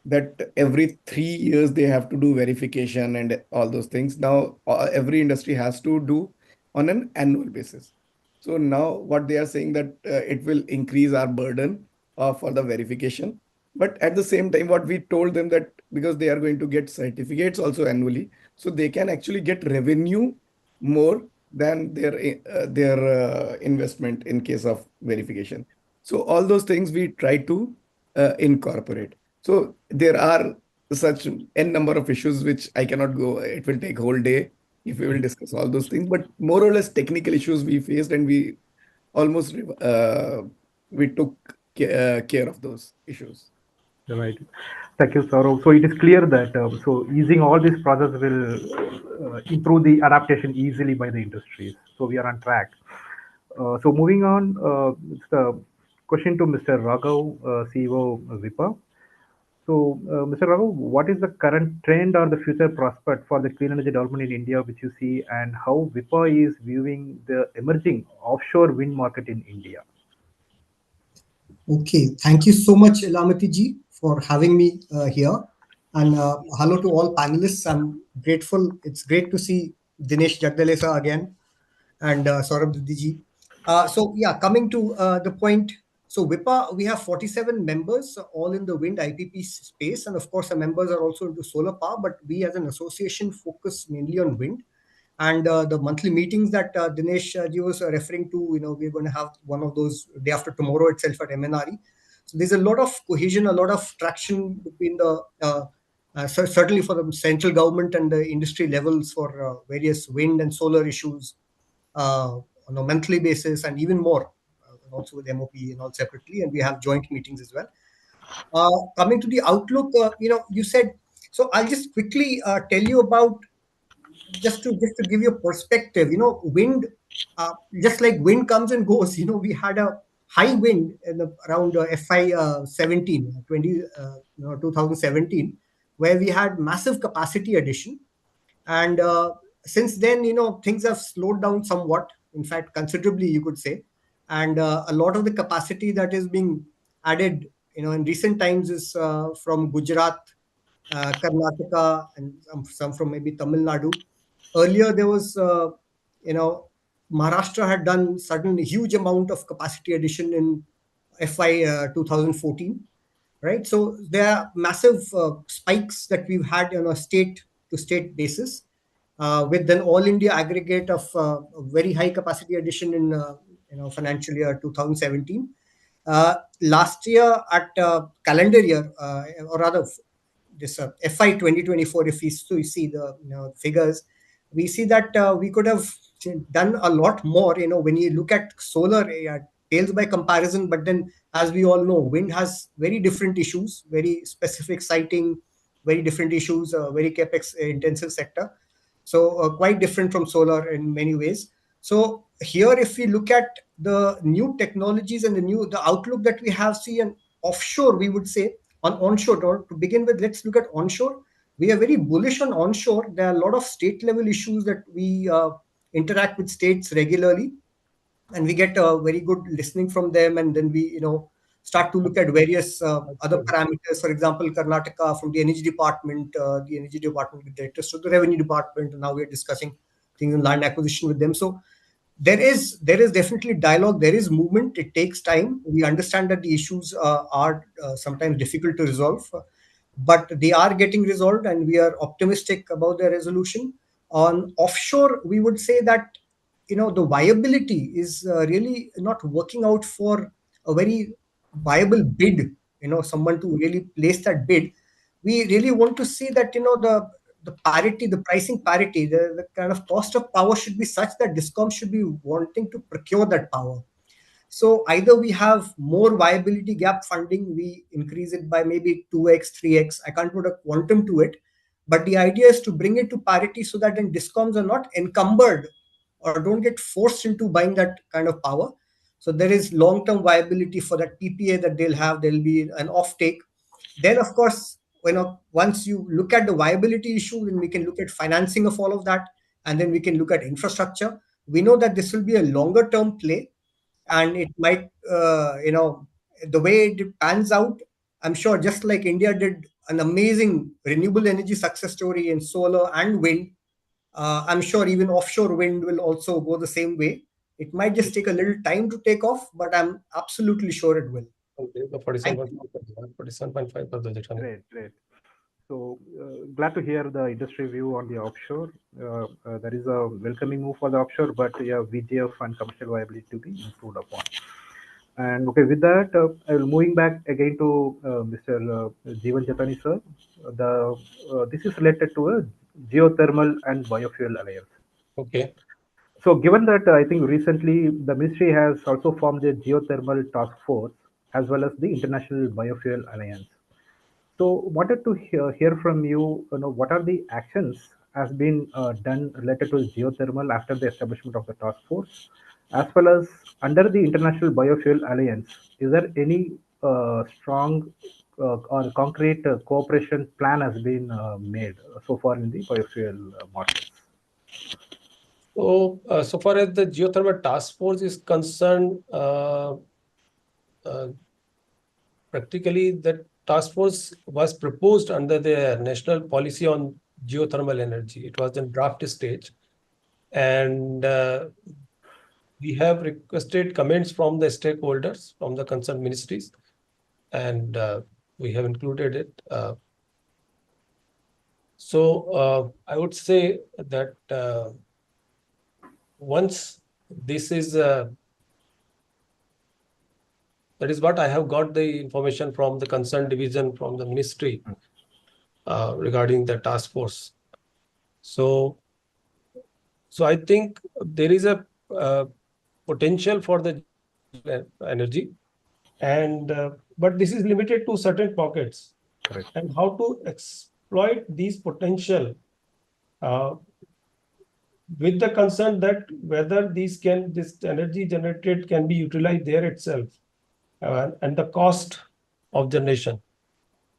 That every 3 years they have to do verification and all those things. Now every industry has to do on an annual basis. So now what they are saying that it will increase our burden for the verification. But at the same time, what we told them that because they are going to get certificates also annually, so they can actually get revenue more than their investment in case of verification. So all those things we try to incorporate. So there are such n number of issues which I cannot go. It will take whole day if we will discuss all those things. But more or less technical issues we faced, and we almost we took care of those issues. Right. Thank you, Saurav. So it is clear that so easing all this process will improve the adaptation easily by the industries. So we are on track. So moving on, it's the question to Mr. Raghav, CEO WIPA. So, Mr. Raghav, what is the current trend or the future prospect for the clean energy development in India, which you see, and how WIPA is viewing the emerging offshore wind market in India? Okay, thank you so much, Elamati ji, for having me here. And hello to all panelists. I'm grateful. It's great to see Dinesh Jagdalesa again and Saurabh Dudhi ji. So yeah, coming to the point. So WIPA, we have 47 members, all in the wind IPP space. And of course, our members are also into solar power, but we as an association focus mainly on wind. And the monthly meetings that Dinesh ji was referring to, we're going to have one of those day after tomorrow itself at MNRE. So there's a lot of cohesion, a lot of traction between the certainly for the central government and the industry levels for various wind and solar issues on a monthly basis, and even more, also with MOP and all separately, and we have joint meetings as well. Coming to the outlook, you said, so I'll just quickly tell you about, just to give you a perspective, wind, just like wind comes and goes, we had a high wind in around FY 2017, where we had massive capacity addition. And since then, things have slowed down somewhat, in fact, considerably, you could say. And a lot of the capacity that is being added, in recent times is from Gujarat, Karnataka, and some from maybe Tamil Nadu. Earlier, there was, Maharashtra had done suddenly huge amount of capacity addition in FY 2014, right? So there are massive spikes that we've had on a state-to-state basis, with an all India aggregate of very high capacity addition in financial year 2017. Last year at calendar year, or rather this FY 2024, if we see the figures, we see that we could have done a lot more. When you look at solar, tails by comparison, but then as we all know, wind has very different issues, very specific siting, very different issues, very capex intensive sector. So quite different from solar in many ways. So here, if we look at the new technologies and the outlook that we have, see, and offshore, we would say, on onshore, to begin with, let's look at onshore. We are very bullish on onshore. There are a lot of state level issues that we interact with states regularly, and we get very good listening from them. And then we, start to look at various other parameters. For example, Karnataka, from the energy department, with directors to the revenue department, and now we're discussing things in land acquisition with them. So there is definitely dialogue, there is movement. It takes time. We understand that the issues are sometimes difficult to resolve, but they are getting resolved, and we are optimistic about their resolution. On offshore, we would say that the viability is really not working out for a very viable bid, someone to really place that bid. We really want to see that the parity, the pricing parity, the kind of cost of power should be such that DISCOM should be wanting to procure that power. So either we have more viability gap funding, we increase it by maybe 2x, 3x. I can't put a quantum to it, but the idea is to bring it to parity so that then DISCOMs are not encumbered or don't get forced into buying that kind of power. So there is long-term viability for that PPA that they'll have. There'll be an offtake. Then, of course, once you look at the viability issue, then we can look at financing of all of that, and then we can look at infrastructure. We know that this will be a longer-term play, and it might, the way it pans out, I'm sure just like India did an amazing renewable energy success story in solar and wind, I'm sure even offshore wind will also go the same way. It might just take a little time to take off, but I'm absolutely sure it will. Okay, the 47.5%. Great. So glad to hear the industry view on the offshore. There is a welcoming move for the offshore, but VGF and commercial viability to be improved upon. And okay, with that, I will moving back again to Mr. Jeevan Jatani, sir. This is related to a geothermal and biofuel alliance. Okay. So given that, I think recently the ministry has also formed a geothermal task force as well as the International Biofuel Alliance. So wanted to hear from you, what are the actions has been done related to geothermal after the establishment of the task force, as well as under the International Biofuel Alliance. Is there any strong or concrete cooperation plan has been made so far in the biofuel markets? So, so far as the geothermal task force is concerned, practically the task force was proposed under the national policy on geothermal energy. It was in draft stage, and we have requested comments from the stakeholders, from the concerned ministries, and we have included it. So I would say that once this is, that is what I have got the information from the concerned division from the ministry. regarding the task force. So I think there is a potential for the energy, and but this is limited to certain pockets. Correct. And how to exploit these potential with the concern that whether this energy generated can be utilized there itself, and the cost of generation.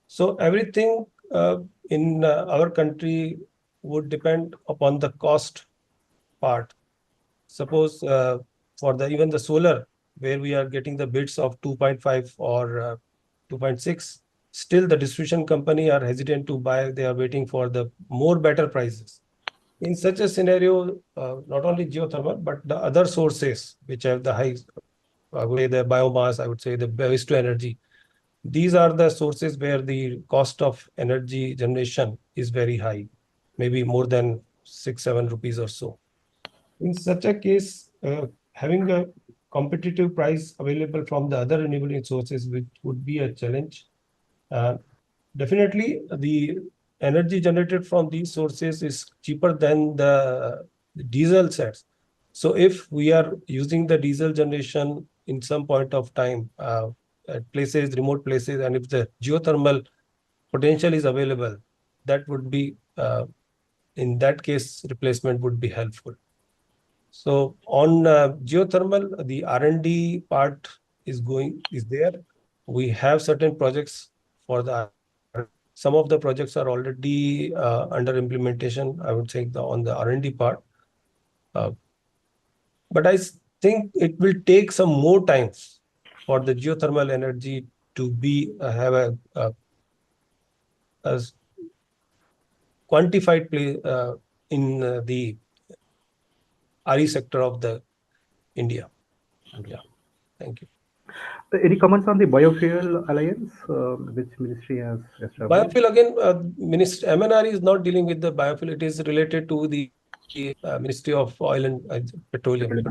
So everything in our country would depend upon the cost part. Suppose for even the solar, where we are getting the bids of 2.5 or 2.6, still the distribution company are hesitant to buy. They are waiting for the better prices. In such a scenario, not only geothermal, but the other sources which have the high, I would say the biomass, I would say the waste to energy. These are the sources where the cost of energy generation is very high, maybe more than 6-7 rupees or so. In such a case, having a competitive price available from the other renewable sources, which would be a challenge. Definitely, the energy generated from these sources is cheaper than the diesel sets. So if we are using the diesel generation in some point of time at places, remote places, and if the geothermal potential is available, that would be, in that case, replacement would be helpful. So on geothermal, the R&D part is there. We have certain projects for the. Some of the projects are already under implementation, I would say, on the R&D part. But I think it will take some more time for the geothermal energy to be have a quantified place in the RE sector of the India. Yeah, thank you. Any comments on the Biofuel Alliance, which ministry has established? Biofuel, again, MNRE is not dealing with the biofuel. It is related to the Ministry of Oil and Petroleum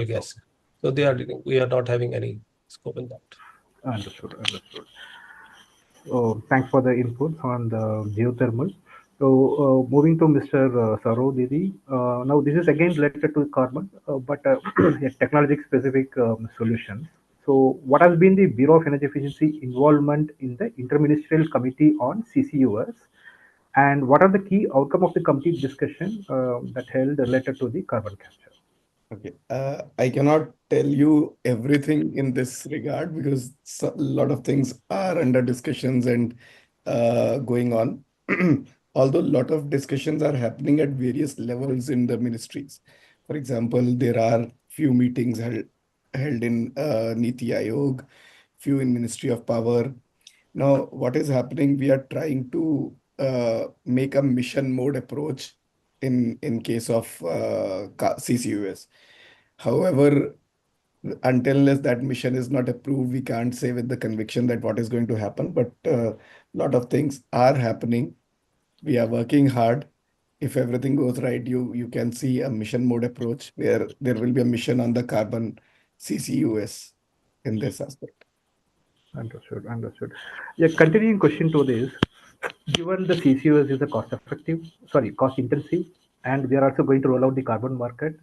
Gas. So they are dealing. We are not having any scope in that. Understood. Thanks for the inputs on the geothermal. So moving to Mr. Saurav Didi. Now this is again related to carbon, but a technology specific solution. So what has been the Bureau of Energy Efficiency involvement in the Interministerial Committee on CCUS? And what are the key outcome of the committee discussion that held related to the carbon capture? Okay, I cannot tell you everything in this regard because a lot of things are under discussions and going on. Although a lot of discussions are happening at various levels in the ministries. For example, there are few meetings held in Niti Aayog, few in Ministry of Power. Now, what is happening? We are trying to make a mission mode approach in case of CCUS. However, until unless that mission is not approved, we can't say with the conviction that what is going to happen. But a lot of things are happening. We are working hard. If everything goes right, you can see a mission mode approach where there will be a mission on the carbon CCUS in this aspect. Understood. Yeah, continuing question to this. Given the CCUS is a cost intensive, and we are also going to roll out the carbon market,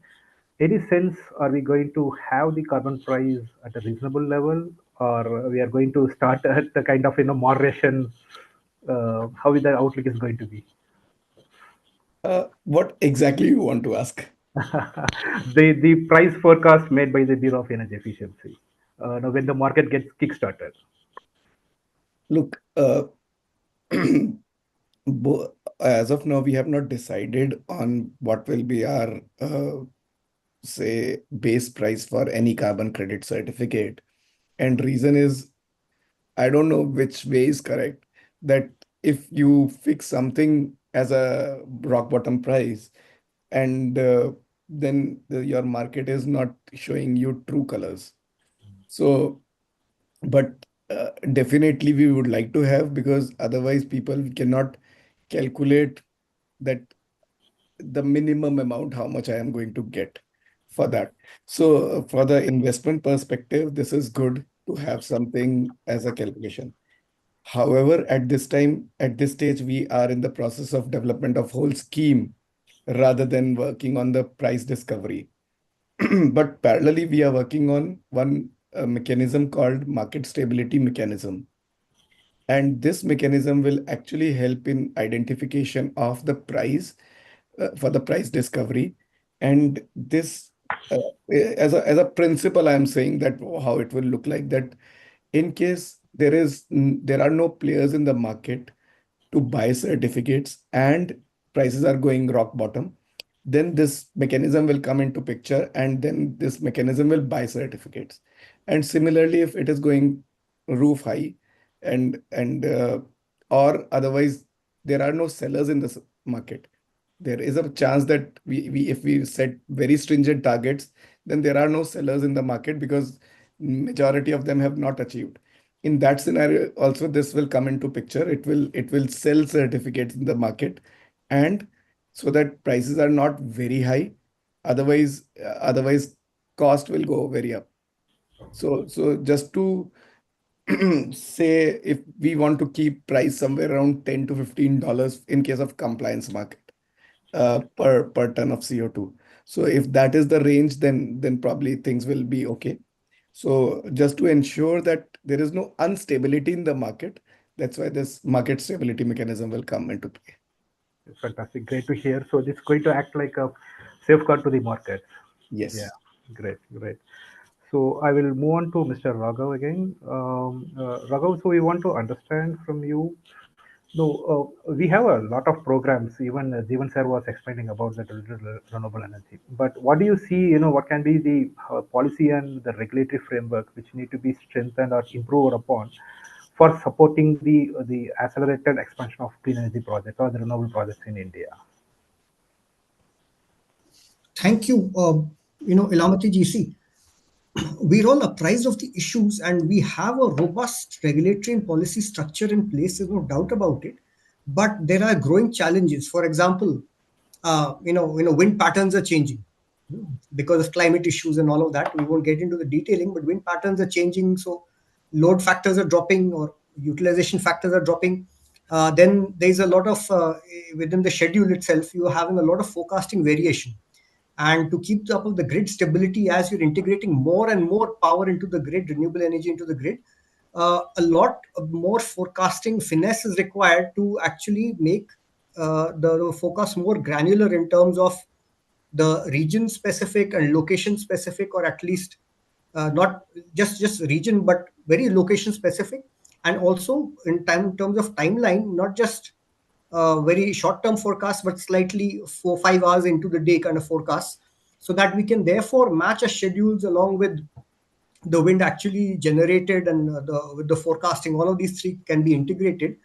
any sense are we going to have the carbon price at a reasonable level, or we are going to start at the kind of moderation? How the outlook is going to be? What exactly you want to ask? the price forecast made by the Bureau of Energy Efficiency now when the market gets kickstarted. Look, as of now, we have not decided on what will be our say base price for any carbon credit certificate. And reason is, I don't know which way is correct, that if you fix something as a rock bottom price and then your market is not showing you true colors. So, but definitely we would like to have, because otherwise people cannot calculate that the minimum amount, how much I am going to get for that. So for the investment perspective, this is good to have something as a calculation. However, at this stage, we are in the process of development of whole scheme rather than working on the price discovery. But parallelly, we are working on one mechanism called market stability mechanism. And this mechanism will actually help in identification of the price for the price discovery. And this, as a principle, I'm saying that how it will look like that in case there are no players in the market to buy certificates and prices are going rock bottom, then this mechanism will come into picture and then this mechanism will buy certificates. And similarly, if it is going roof high and or otherwise there are no sellers in this market, there is a chance that we if we set very stringent targets, then there are no sellers in the market because majority of them have not achieved. In that scenario, also this will come into picture. It will sell certificates in the market, and so that prices are not very high. Otherwise, cost will go very up. So just to say, if we want to keep price somewhere around $10 to $15 in case of compliance market per ton of CO2. So if that is the range, then probably things will be okay. So just to ensure that there is no instability in the market, that's why this market stability mechanism will come into play. Fantastic. Great to hear. So this is going to act like a safeguard to the market. Yes. Yeah. Great. So I will move on to Mr. Raghav again. Raghav, so we want to understand from you. No, we have a lot of programs. Even Jeevan sir was explaining about the renewable energy. But what do you see? What can be the policy and the regulatory framework which need to be strengthened or improved upon for supporting the accelerated expansion of clean energy projects or the renewable projects in India? Thank you. Ilamati GC, we're all apprised of the issues and we have a robust regulatory and policy structure in place. There's no doubt about it. But there are growing challenges. For example, wind patterns are changing because of climate issues and all of that. We won't get into the detailing, but wind patterns are changing. So load factors are dropping or utilization factors are dropping. Then there's a lot of, within the schedule itself, you're having a lot of forecasting variation. And to keep up with the grid stability, as you're integrating more and more power into the grid, renewable energy into the grid, a lot more forecasting finesse is required to actually make the forecast more granular in terms of the region specific and location specific, or at least not just region, but very location specific. And also in terms of timeline, not just very short-term forecast, but slightly 4-5 hours into the day kind of forecast, so that we can therefore match our schedules along with the wind actually generated and with the forecasting. All of these three can be integrated.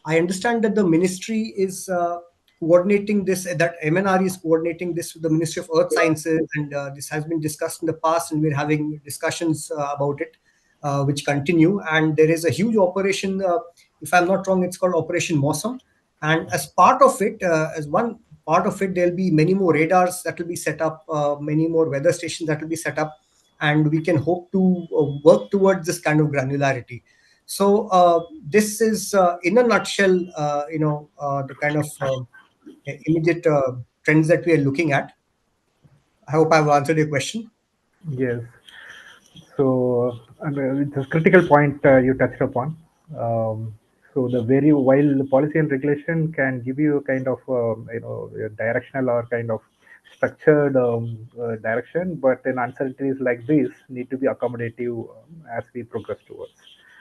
I understand that the ministry is coordinating this, that MNRE is coordinating this with the Ministry of Earth Sciences, and this has been discussed in the past, and we're having discussions about it, which continue. And there is a huge operation, if I'm not wrong, it's called Operation Mosam. And as part of it, as one part of it, there'll be many more radars that will be set up, many more weather stations that will be set up, and we can hope to work towards this kind of granularity. So this is, in a nutshell, the kind of immediate trends that we are looking at. I hope I've answered your question. Yes. So it's a critical point you touched upon. So while the policy and regulation can give you a kind of a directional or kind of structured direction, but in uncertainties like this need to be accommodative as we progress towards.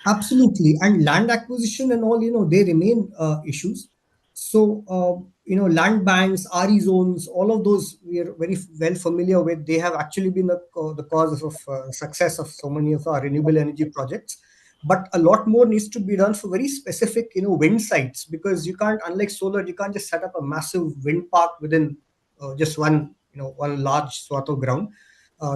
Absolutely. And land acquisition and all, they remain issues. So, land banks, RE zones, all of those we are very well familiar with. They have actually been the cause of success of so many of our renewable energy projects. But a lot more needs to be done for very specific, wind sites, because you can't, unlike solar, you can't just set up a massive wind park within just one large swath of ground.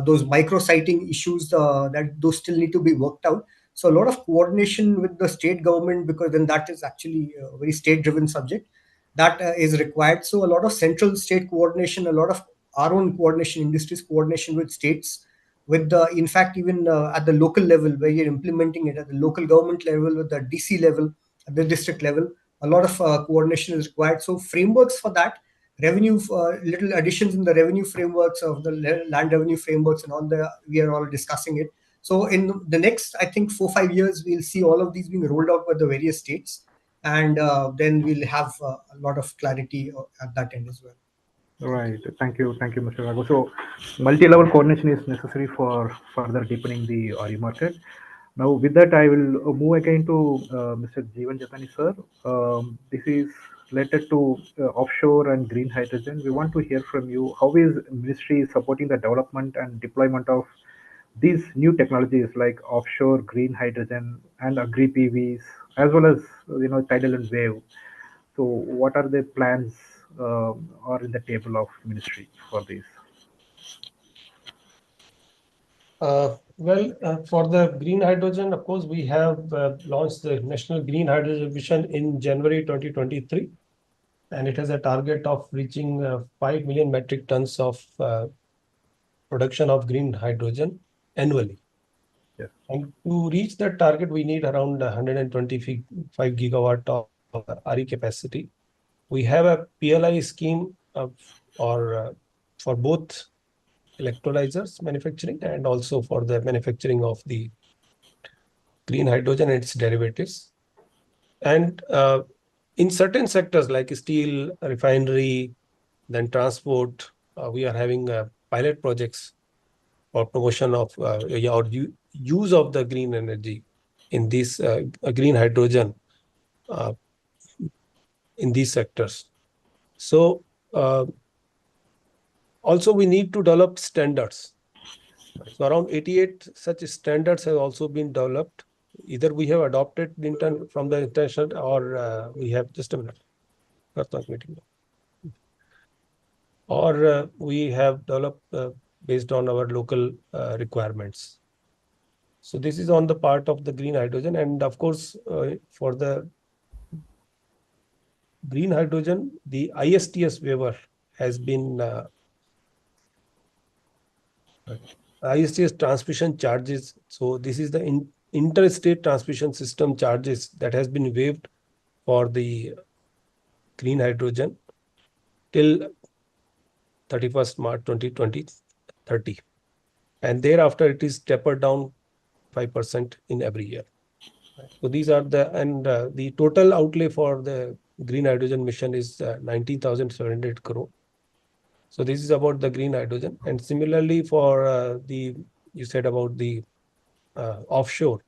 Those micro siting issues, those still need to be worked out. So a lot of coordination with the state government, because then that is actually a very state-driven subject, that is required. So a lot of central state coordination, a lot of our own coordination, industries coordination with states, with in fact, even at the local level where you're implementing it, at the local government level, with the DC level, at the district level. A lot of coordination is required. So frameworks for that, revenue, little additions in the revenue frameworks of the land revenue frameworks and all we are all discussing it. So in the next, I think 4-5 years, we'll see all of these being rolled out by the various states. And then we'll have a lot of clarity at that end as well. Right. Thank you, Mr. Raghu. So, multi-level coordination is necessary for further deepening the RE market. Now, with that, I will move again to Mr. Jeevan Jatani, sir. This is related to offshore and green hydrogen. We want to hear from you. How is Ministry supporting the development and deployment of these new technologies like offshore green hydrogen and agri PVs, as well as tidal and wave? So, what are the plans or in the table of Ministry for this? For the green hydrogen, of course, we have launched the National Green Hydrogen Mission in January 2023, and it has a target of reaching 5 million metric tons of production of green hydrogen annually. Yes. And to reach that target, we need around 125 gigawatt of RE capacity. We have a PLI scheme for both electrolyzers manufacturing and also for the manufacturing of the green hydrogen and its derivatives. And in certain sectors like steel, refinery, then transport, we are having pilot projects for promotion of or use of the green energy in this green hydrogen in these sectors. So also we need to develop standards. So around 88 such standards have also been developed. Either we have adopted from the international or we have just a minute. Or we have developed based on our local requirements. So this is on the part of the green hydrogen, and of course for the green hydrogen, the ISTS waiver has been ISTS transmission charges. So this is the interstate transmission system charges that has been waived for the green hydrogen till 31st March 2030. And thereafter it is tapered down 5% in every year. So these are the total outlay for the green hydrogen mission is 19,700 crore. So this is about the green hydrogen. And similarly for you said about the offshore.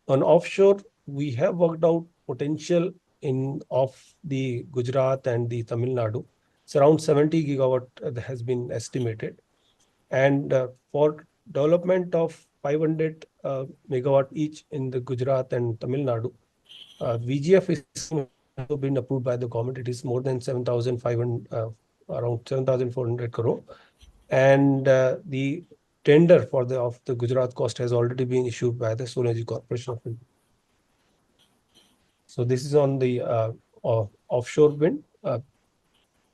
On offshore, we have worked out potential of the Gujarat and the Tamil Nadu. It's around 70 gigawatt has been estimated. And for development of 500 megawatt each in the Gujarat and Tamil Nadu, VGF is also been approved by the government. It is more than 7,500, around 7,400 crore. And the tender for the Gujarat cost has already been issued by the Solar Energy Corporation of India. So this is on the offshore wind.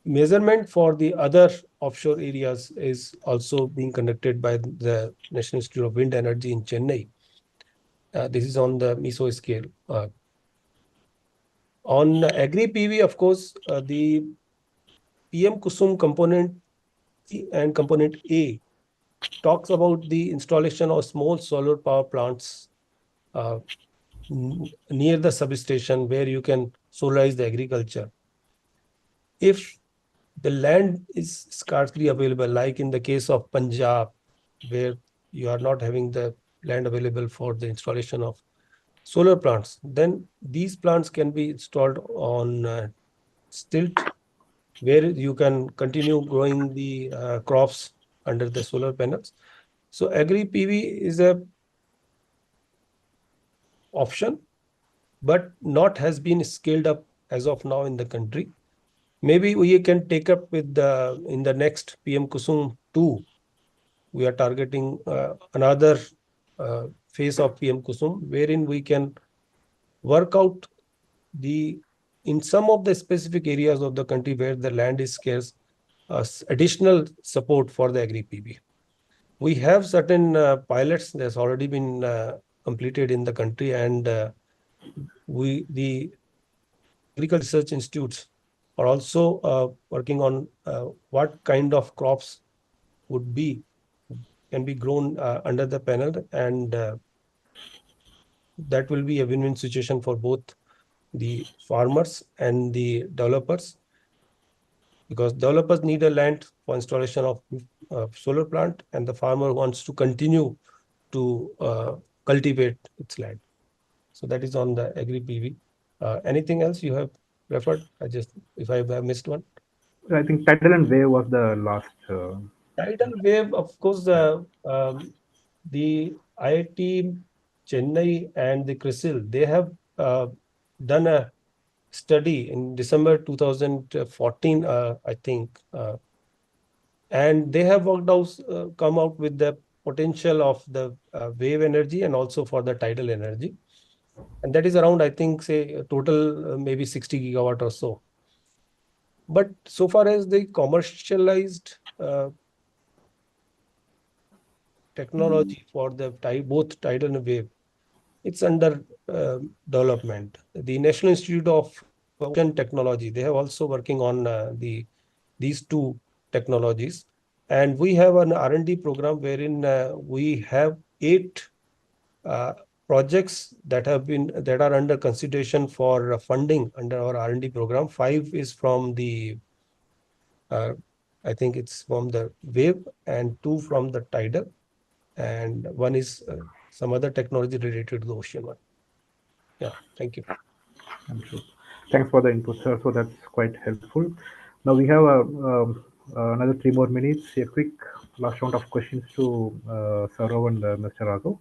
Measurement for the other offshore areas is also being conducted by the National Institute of Wind Energy in Chennai. This is on the meso scale. On agri PV, of course, the PM Kusum component C and component A talks about the installation of small solar power plants near the substation where you can solarize the agriculture. If the land is scarcely available, like in the case of Punjab, where you are not having the land available for the installation of solar plants, then these plants can be installed on stilt, where you can continue growing the crops under the solar panels. So agri PV is a option, but not has been scaled up as of now in the country. Maybe we can take up with in the next PM Kusum 2. We are targeting another phase of PM Kusum, wherein we can work out in some of the specific areas of the country where the land is scarce, additional support for the agri PV. We have certain pilots that's already been completed in the country, and the agricultural research institutes are also working on what kind of crops can be grown under the panel, and that will be a win-win situation for both the farmers and the developers, because developers need a land for installation of solar plant, and the farmer wants to continue to cultivate its land. So that is on the agri PV. Anything else you have referred? If I have missed one. I think tidal and wave was the last. Tidal wave, of course, the IIT Chennai and the CRISIL, they have done a study in December 2014, I think, and they have come out with the potential of the wave energy and also for the tidal energy, and that is around, I think, say a total maybe 60 gigawatt or so. But so far as the commercialized technology for the both tidal and wave, it's under development. The National Institute of Ocean Technology, they have also working on these two technologies, and we have an R&D program wherein we have 8 projects that are under consideration for funding under our R&D program. 5 is from the I think it's from the wave, and 2 from the tidal, and 1 is some other technology related to the ocean one. Yeah, thank you. I'm sure. Thanks for the input, sir. So that's quite helpful. Now we have another 3 more minutes. A quick last round of questions to Saurav and Mr. Raghav.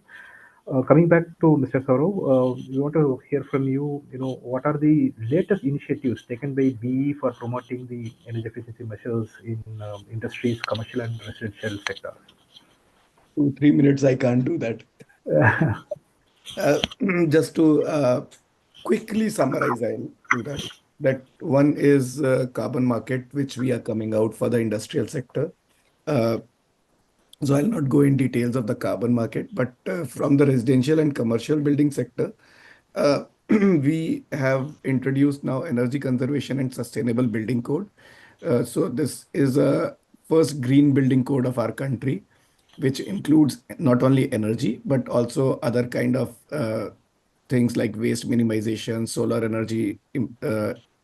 Coming back to Mr. Saurav, we want to hear from you. What are the latest initiatives taken by BE for promoting the energy efficiency measures in industries, commercial and residential sectors? 2-3 minutes, I can't do that. Just to quickly summarize, I'll do that. That one is carbon market, which we are coming out for the industrial sector. So I'll not go in details of the carbon market, but from the residential and commercial building sector, we have introduced now energy conservation and sustainable building code. So this is a first green building code of our country, which includes not only energy, but also other kind of things like waste minimization, solar energy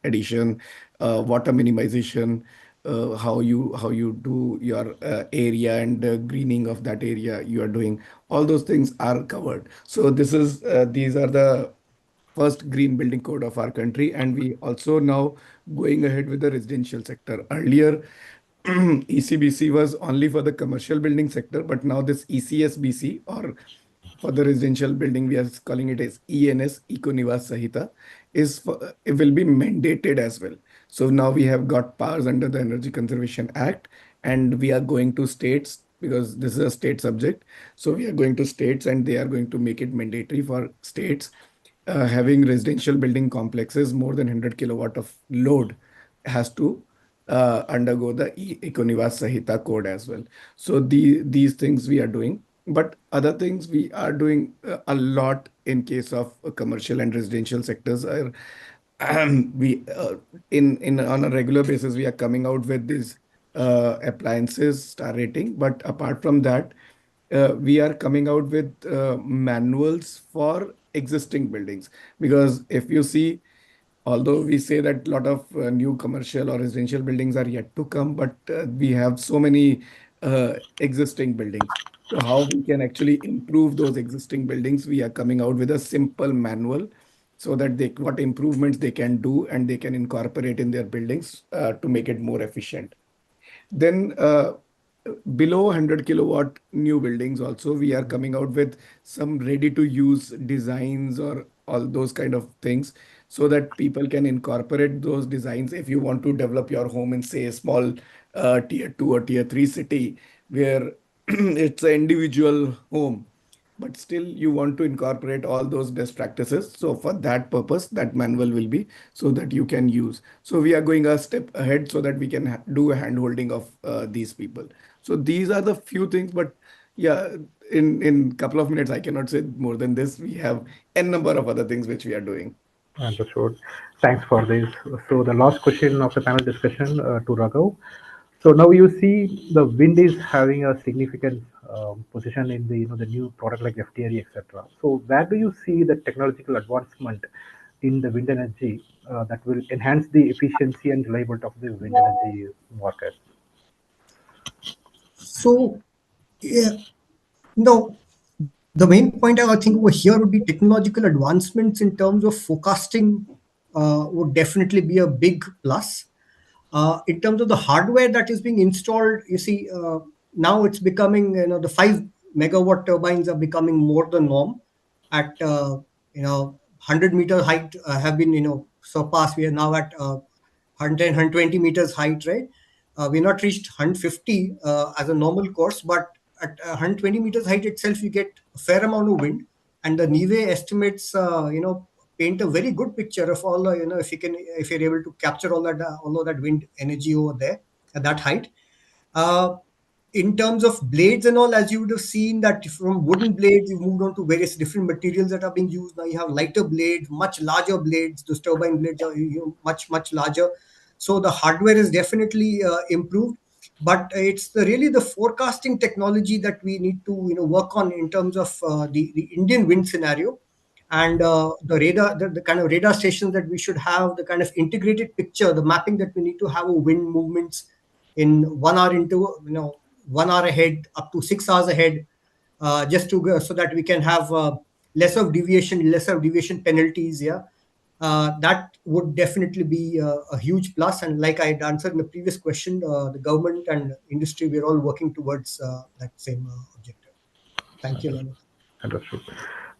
addition, water minimization, how you do your area and greening of that area you are doing. All those things are covered. So these are the first green building code of our country, and we also now going ahead with the residential sector. Earlier, ECBC was only for the commercial building sector, but now this ECSBC, or for the residential building, we are calling it as ENS, Eco-Niwas Sahita, it will be mandated as well. So now we have got powers under the Energy Conservation Act, and we are going to states, because this is a state subject. So we are going to states, and they are going to make it mandatory for states having residential building complexes more than 100 kilowatt of load has to undergo the Eco-Niwas Sahita code as well. So these things we are doing. But other things we are doing a lot in case of commercial and residential sectors are we on a regular basis we are coming out with these appliances star rating. But apart from that, we are coming out with manuals for existing buildings, because if you see, although we say that a lot of new commercial or residential buildings are yet to come, but we have so many existing buildings. So how we can actually improve those existing buildings, we are coming out with a simple manual so that what improvements they can do and they can incorporate in their buildings to make it more efficient. Then below 100 kilowatt new buildings also, we are coming out with some ready to use designs or all those kind of things, so that people can incorporate those designs. If you want to develop your home in, say, a small tier 2 or tier 3 city where it's an individual home, but still you want to incorporate all those best practices. So for that purpose, that manual will be so that you can use. So we are going a step ahead so that we can do a hand-holding of these people. So these are the few things, but yeah, in couple of minutes, I cannot say more than this. We have n number of other things which we are doing. Understood. Thanks for this. So the last question of the panel discussion to Raghav. So now you see the wind is having a significant position in the the new product like FDRE, etc. So where do you see the technological advancement in the wind energy that will enhance the efficiency and reliability of the wind energy market? So, yeah, no, the main point I think over here would be technological advancements in terms of forecasting would definitely be a big plus. In terms of the hardware that is being installed, you see, now it's becoming, the 5 megawatt turbines are becoming more the norm at, 100-meter height have been, surpassed. We are now at 110, 120 meters height, right? We're not reached 150 as a normal course, but at 120 meters height itself, you get a fair amount of wind. And the NIWE estimates, paint a very good picture of all, if you're able to capture all of that wind energy over there at that height. In terms of blades and all, as you would have seen that from wooden blades, you've moved on to various different materials that are being used. Now you have lighter blades, much larger blades. Those turbine blades are much, much larger. So the hardware is definitely improved. But it's really the forecasting technology that we need to work on in terms of the Indian wind scenario. And the radar, the kind of radar stations that we should have, the kind of integrated picture, the mapping that we need to have of wind movements in 1 hour into 1 hour ahead up to 6 hours ahead, just to go, so that we can have lesser deviation penalties. Yeah, that would definitely be a huge plus. And like I had answered in the previous question, the government and industry, we're all working towards that same objective. Thank you, Lalit. Understood.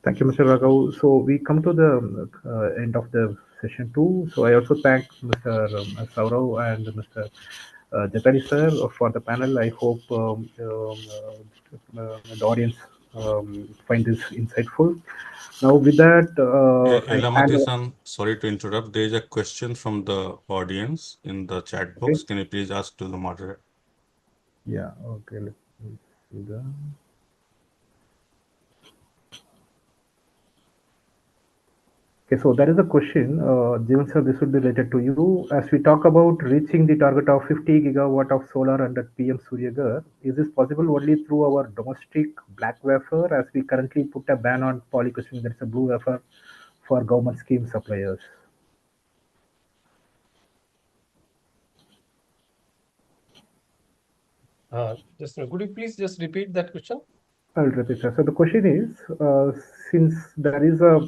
Thank you, Mr. Raghav. So we come to the end of the session 2. So I also thank Mr. Saurav and Mr. Jatani sir for the panel. I hope the audience find this insightful. Now with that, Elamati-san, sorry to interrupt. There is a question from the audience in the chat box. Can you please ask to the moderator? Yeah, okay. Let me see that. Okay, so there is a question, Jeevan sir, this would be related to you. As we talk about reaching the target of 50 gigawatt of solar under PM Surya Ghar, is this possible only through our domestic black wafer, as we currently put a ban on polycrystalline, there is a blue wafer for government scheme suppliers? Could you please just repeat that question? I'll repeat, sir. So the question is, since there is a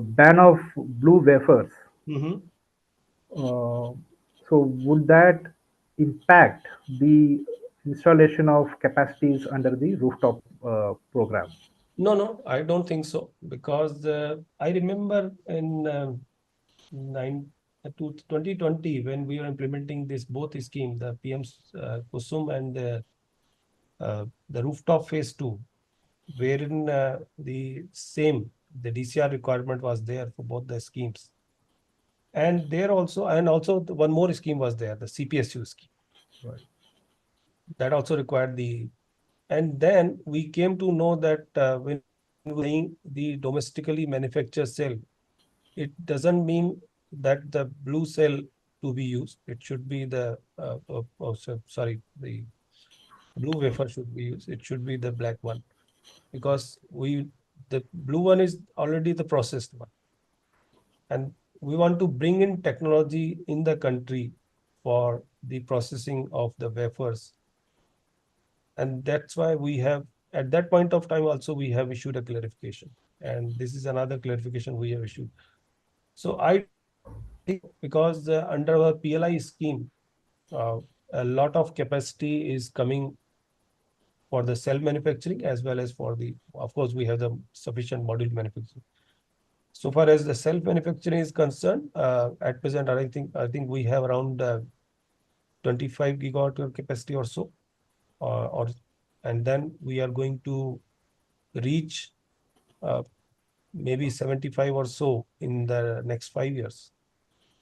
ban of blue wafers, so would that impact the installation of capacities under the rooftop program? No, I don't think so, because I remember in 2020 when we were implementing both schemes, the PM Kusum and the rooftop phase 2, wherein the DCR requirement was there for both the schemes. And there also, one more scheme was there, the CPSU scheme. Right. That also required and then we came to know that when saying the domestically manufactured cell, it doesn't mean that the blue cell to be used. It should be the the blue wafer should be used. It should be the black one, because the blue one is already the processed one, and we want to bring in technology in the country for the processing of the wafers. And that's why we have, at that point of time also, we have issued a clarification. And this is another clarification we have issued. So I think because under our PLI scheme, a lot of capacity is coming for the cell manufacturing, as well as for of course, we have the sufficient module manufacturing. So far as the cell manufacturing is concerned, at present, I think we have around 25 gigawatt capacity or so, and then we are going to reach maybe 75 or so in the next 5 years.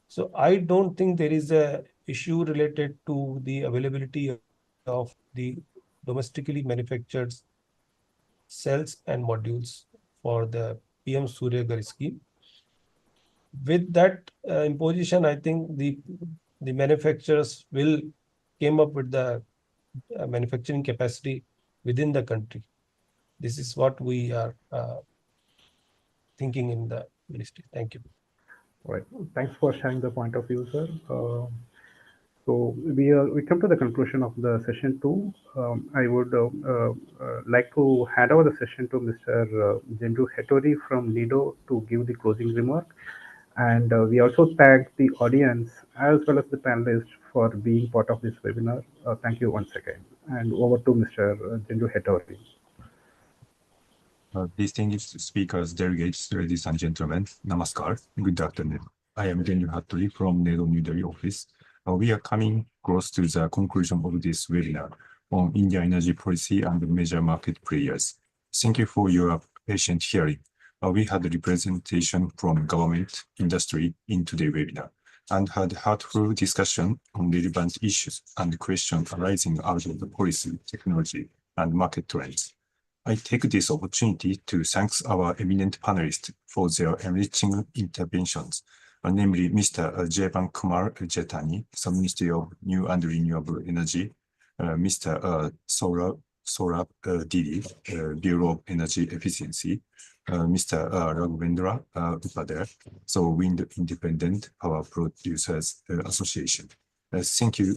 So I don't think there is a issue related to the availability of the domestically manufactured cells and modules for the PM Surya Ghar scheme. with that imposition, I think the manufacturers will came up with the manufacturing capacity within the country. This is what we are thinking in the ministry. Thank you. Right. Thanks for sharing the point of view, sir. So we come to the conclusion of the session 2. I would like to hand over the session to Mr. Jenju Hettori from NIDO to give the closing remark. And we also thank the audience as well as the panelists for being part of this webinar. Thank you once again. And over to Mr. Jenju Hettori. Distinguished speakers, delegates, ladies and gentlemen, namaskar, good afternoon. I am Genju Hattori from NEDO New Delhi office. We are coming close to the conclusion of this webinar on India energy policy and major market players. Thank you for your patient hearing. We had representation from government, industry in today's webinar and had heartful discussion on relevant issues and questions arising out of the policy, technology, and market trends. I take this opportunity to thank our eminent panelists for their enriching interventions, namely Mr. Jeevan Kumar Jetani, Ministry of New and Renewable Energy, Mr. Saurabh Didi, Bureau of Energy Efficiency, Mr. Raghavendra Upadhyay, so Wind Independent Power Producers Association. Thank you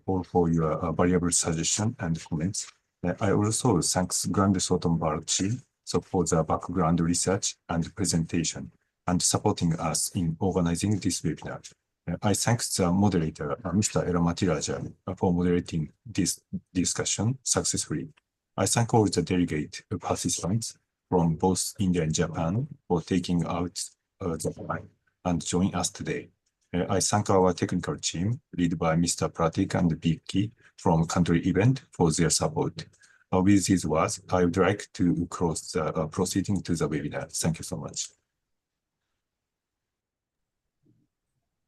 all for your valuable suggestions and comments. I also thank Grande Sotombarg team for the background research and presentation and supporting us in organizing this webinar. I thank the moderator, Mr. Eramati Raja, for moderating this discussion successfully. I thank all the delegate participants from both India and Japan for taking out the time and joining us today. I thank our technical team, led by Mr. Pratik and Vicky from Country Event for their support. With these words, I would like to close the proceeding to the webinar. Thank you so much.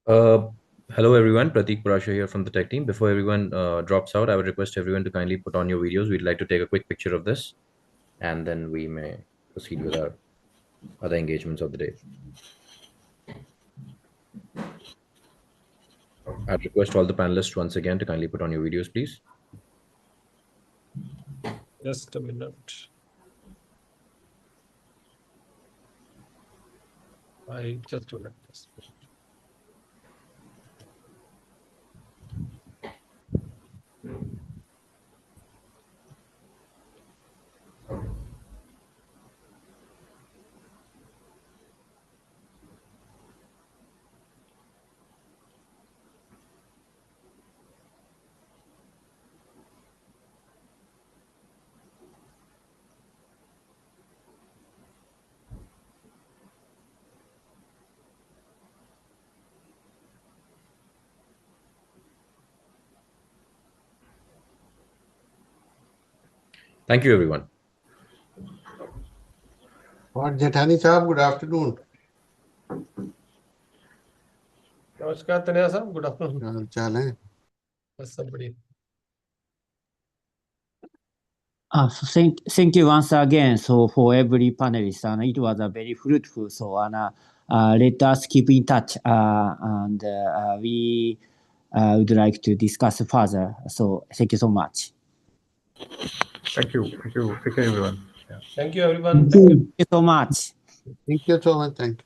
Hello everyone, Pratik Parashar here from the tech team. Before everyone drops out, I would request everyone to kindly put on your videos. We'd like to take a quick picture of this and then we may proceed with our other engagements of the day. I'd request all the panelists once again to kindly put on your videos, please. Just a minute. I just do this. Thank you, everyone. Jetani Sahab, good afternoon. Namaskar, Tanya Sahab. Good afternoon. Somebody. So thank you once again. So for every panelist, and it was a very fruitful. So let us keep in touch, and we would like to discuss further. So thank you so much. Thank you. Thank you. Thank you, everyone. Yeah. Thank you, everyone. Thank you so much. Thank you so much. Thank you.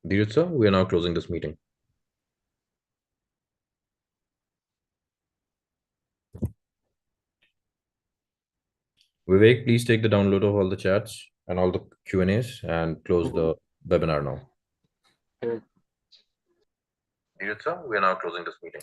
Dheeraj sir, we are now closing this meeting. Vivek, please take the download of all the chats and all the Q&As and close the webinar now. Dheeraj sir, we are now closing this meeting.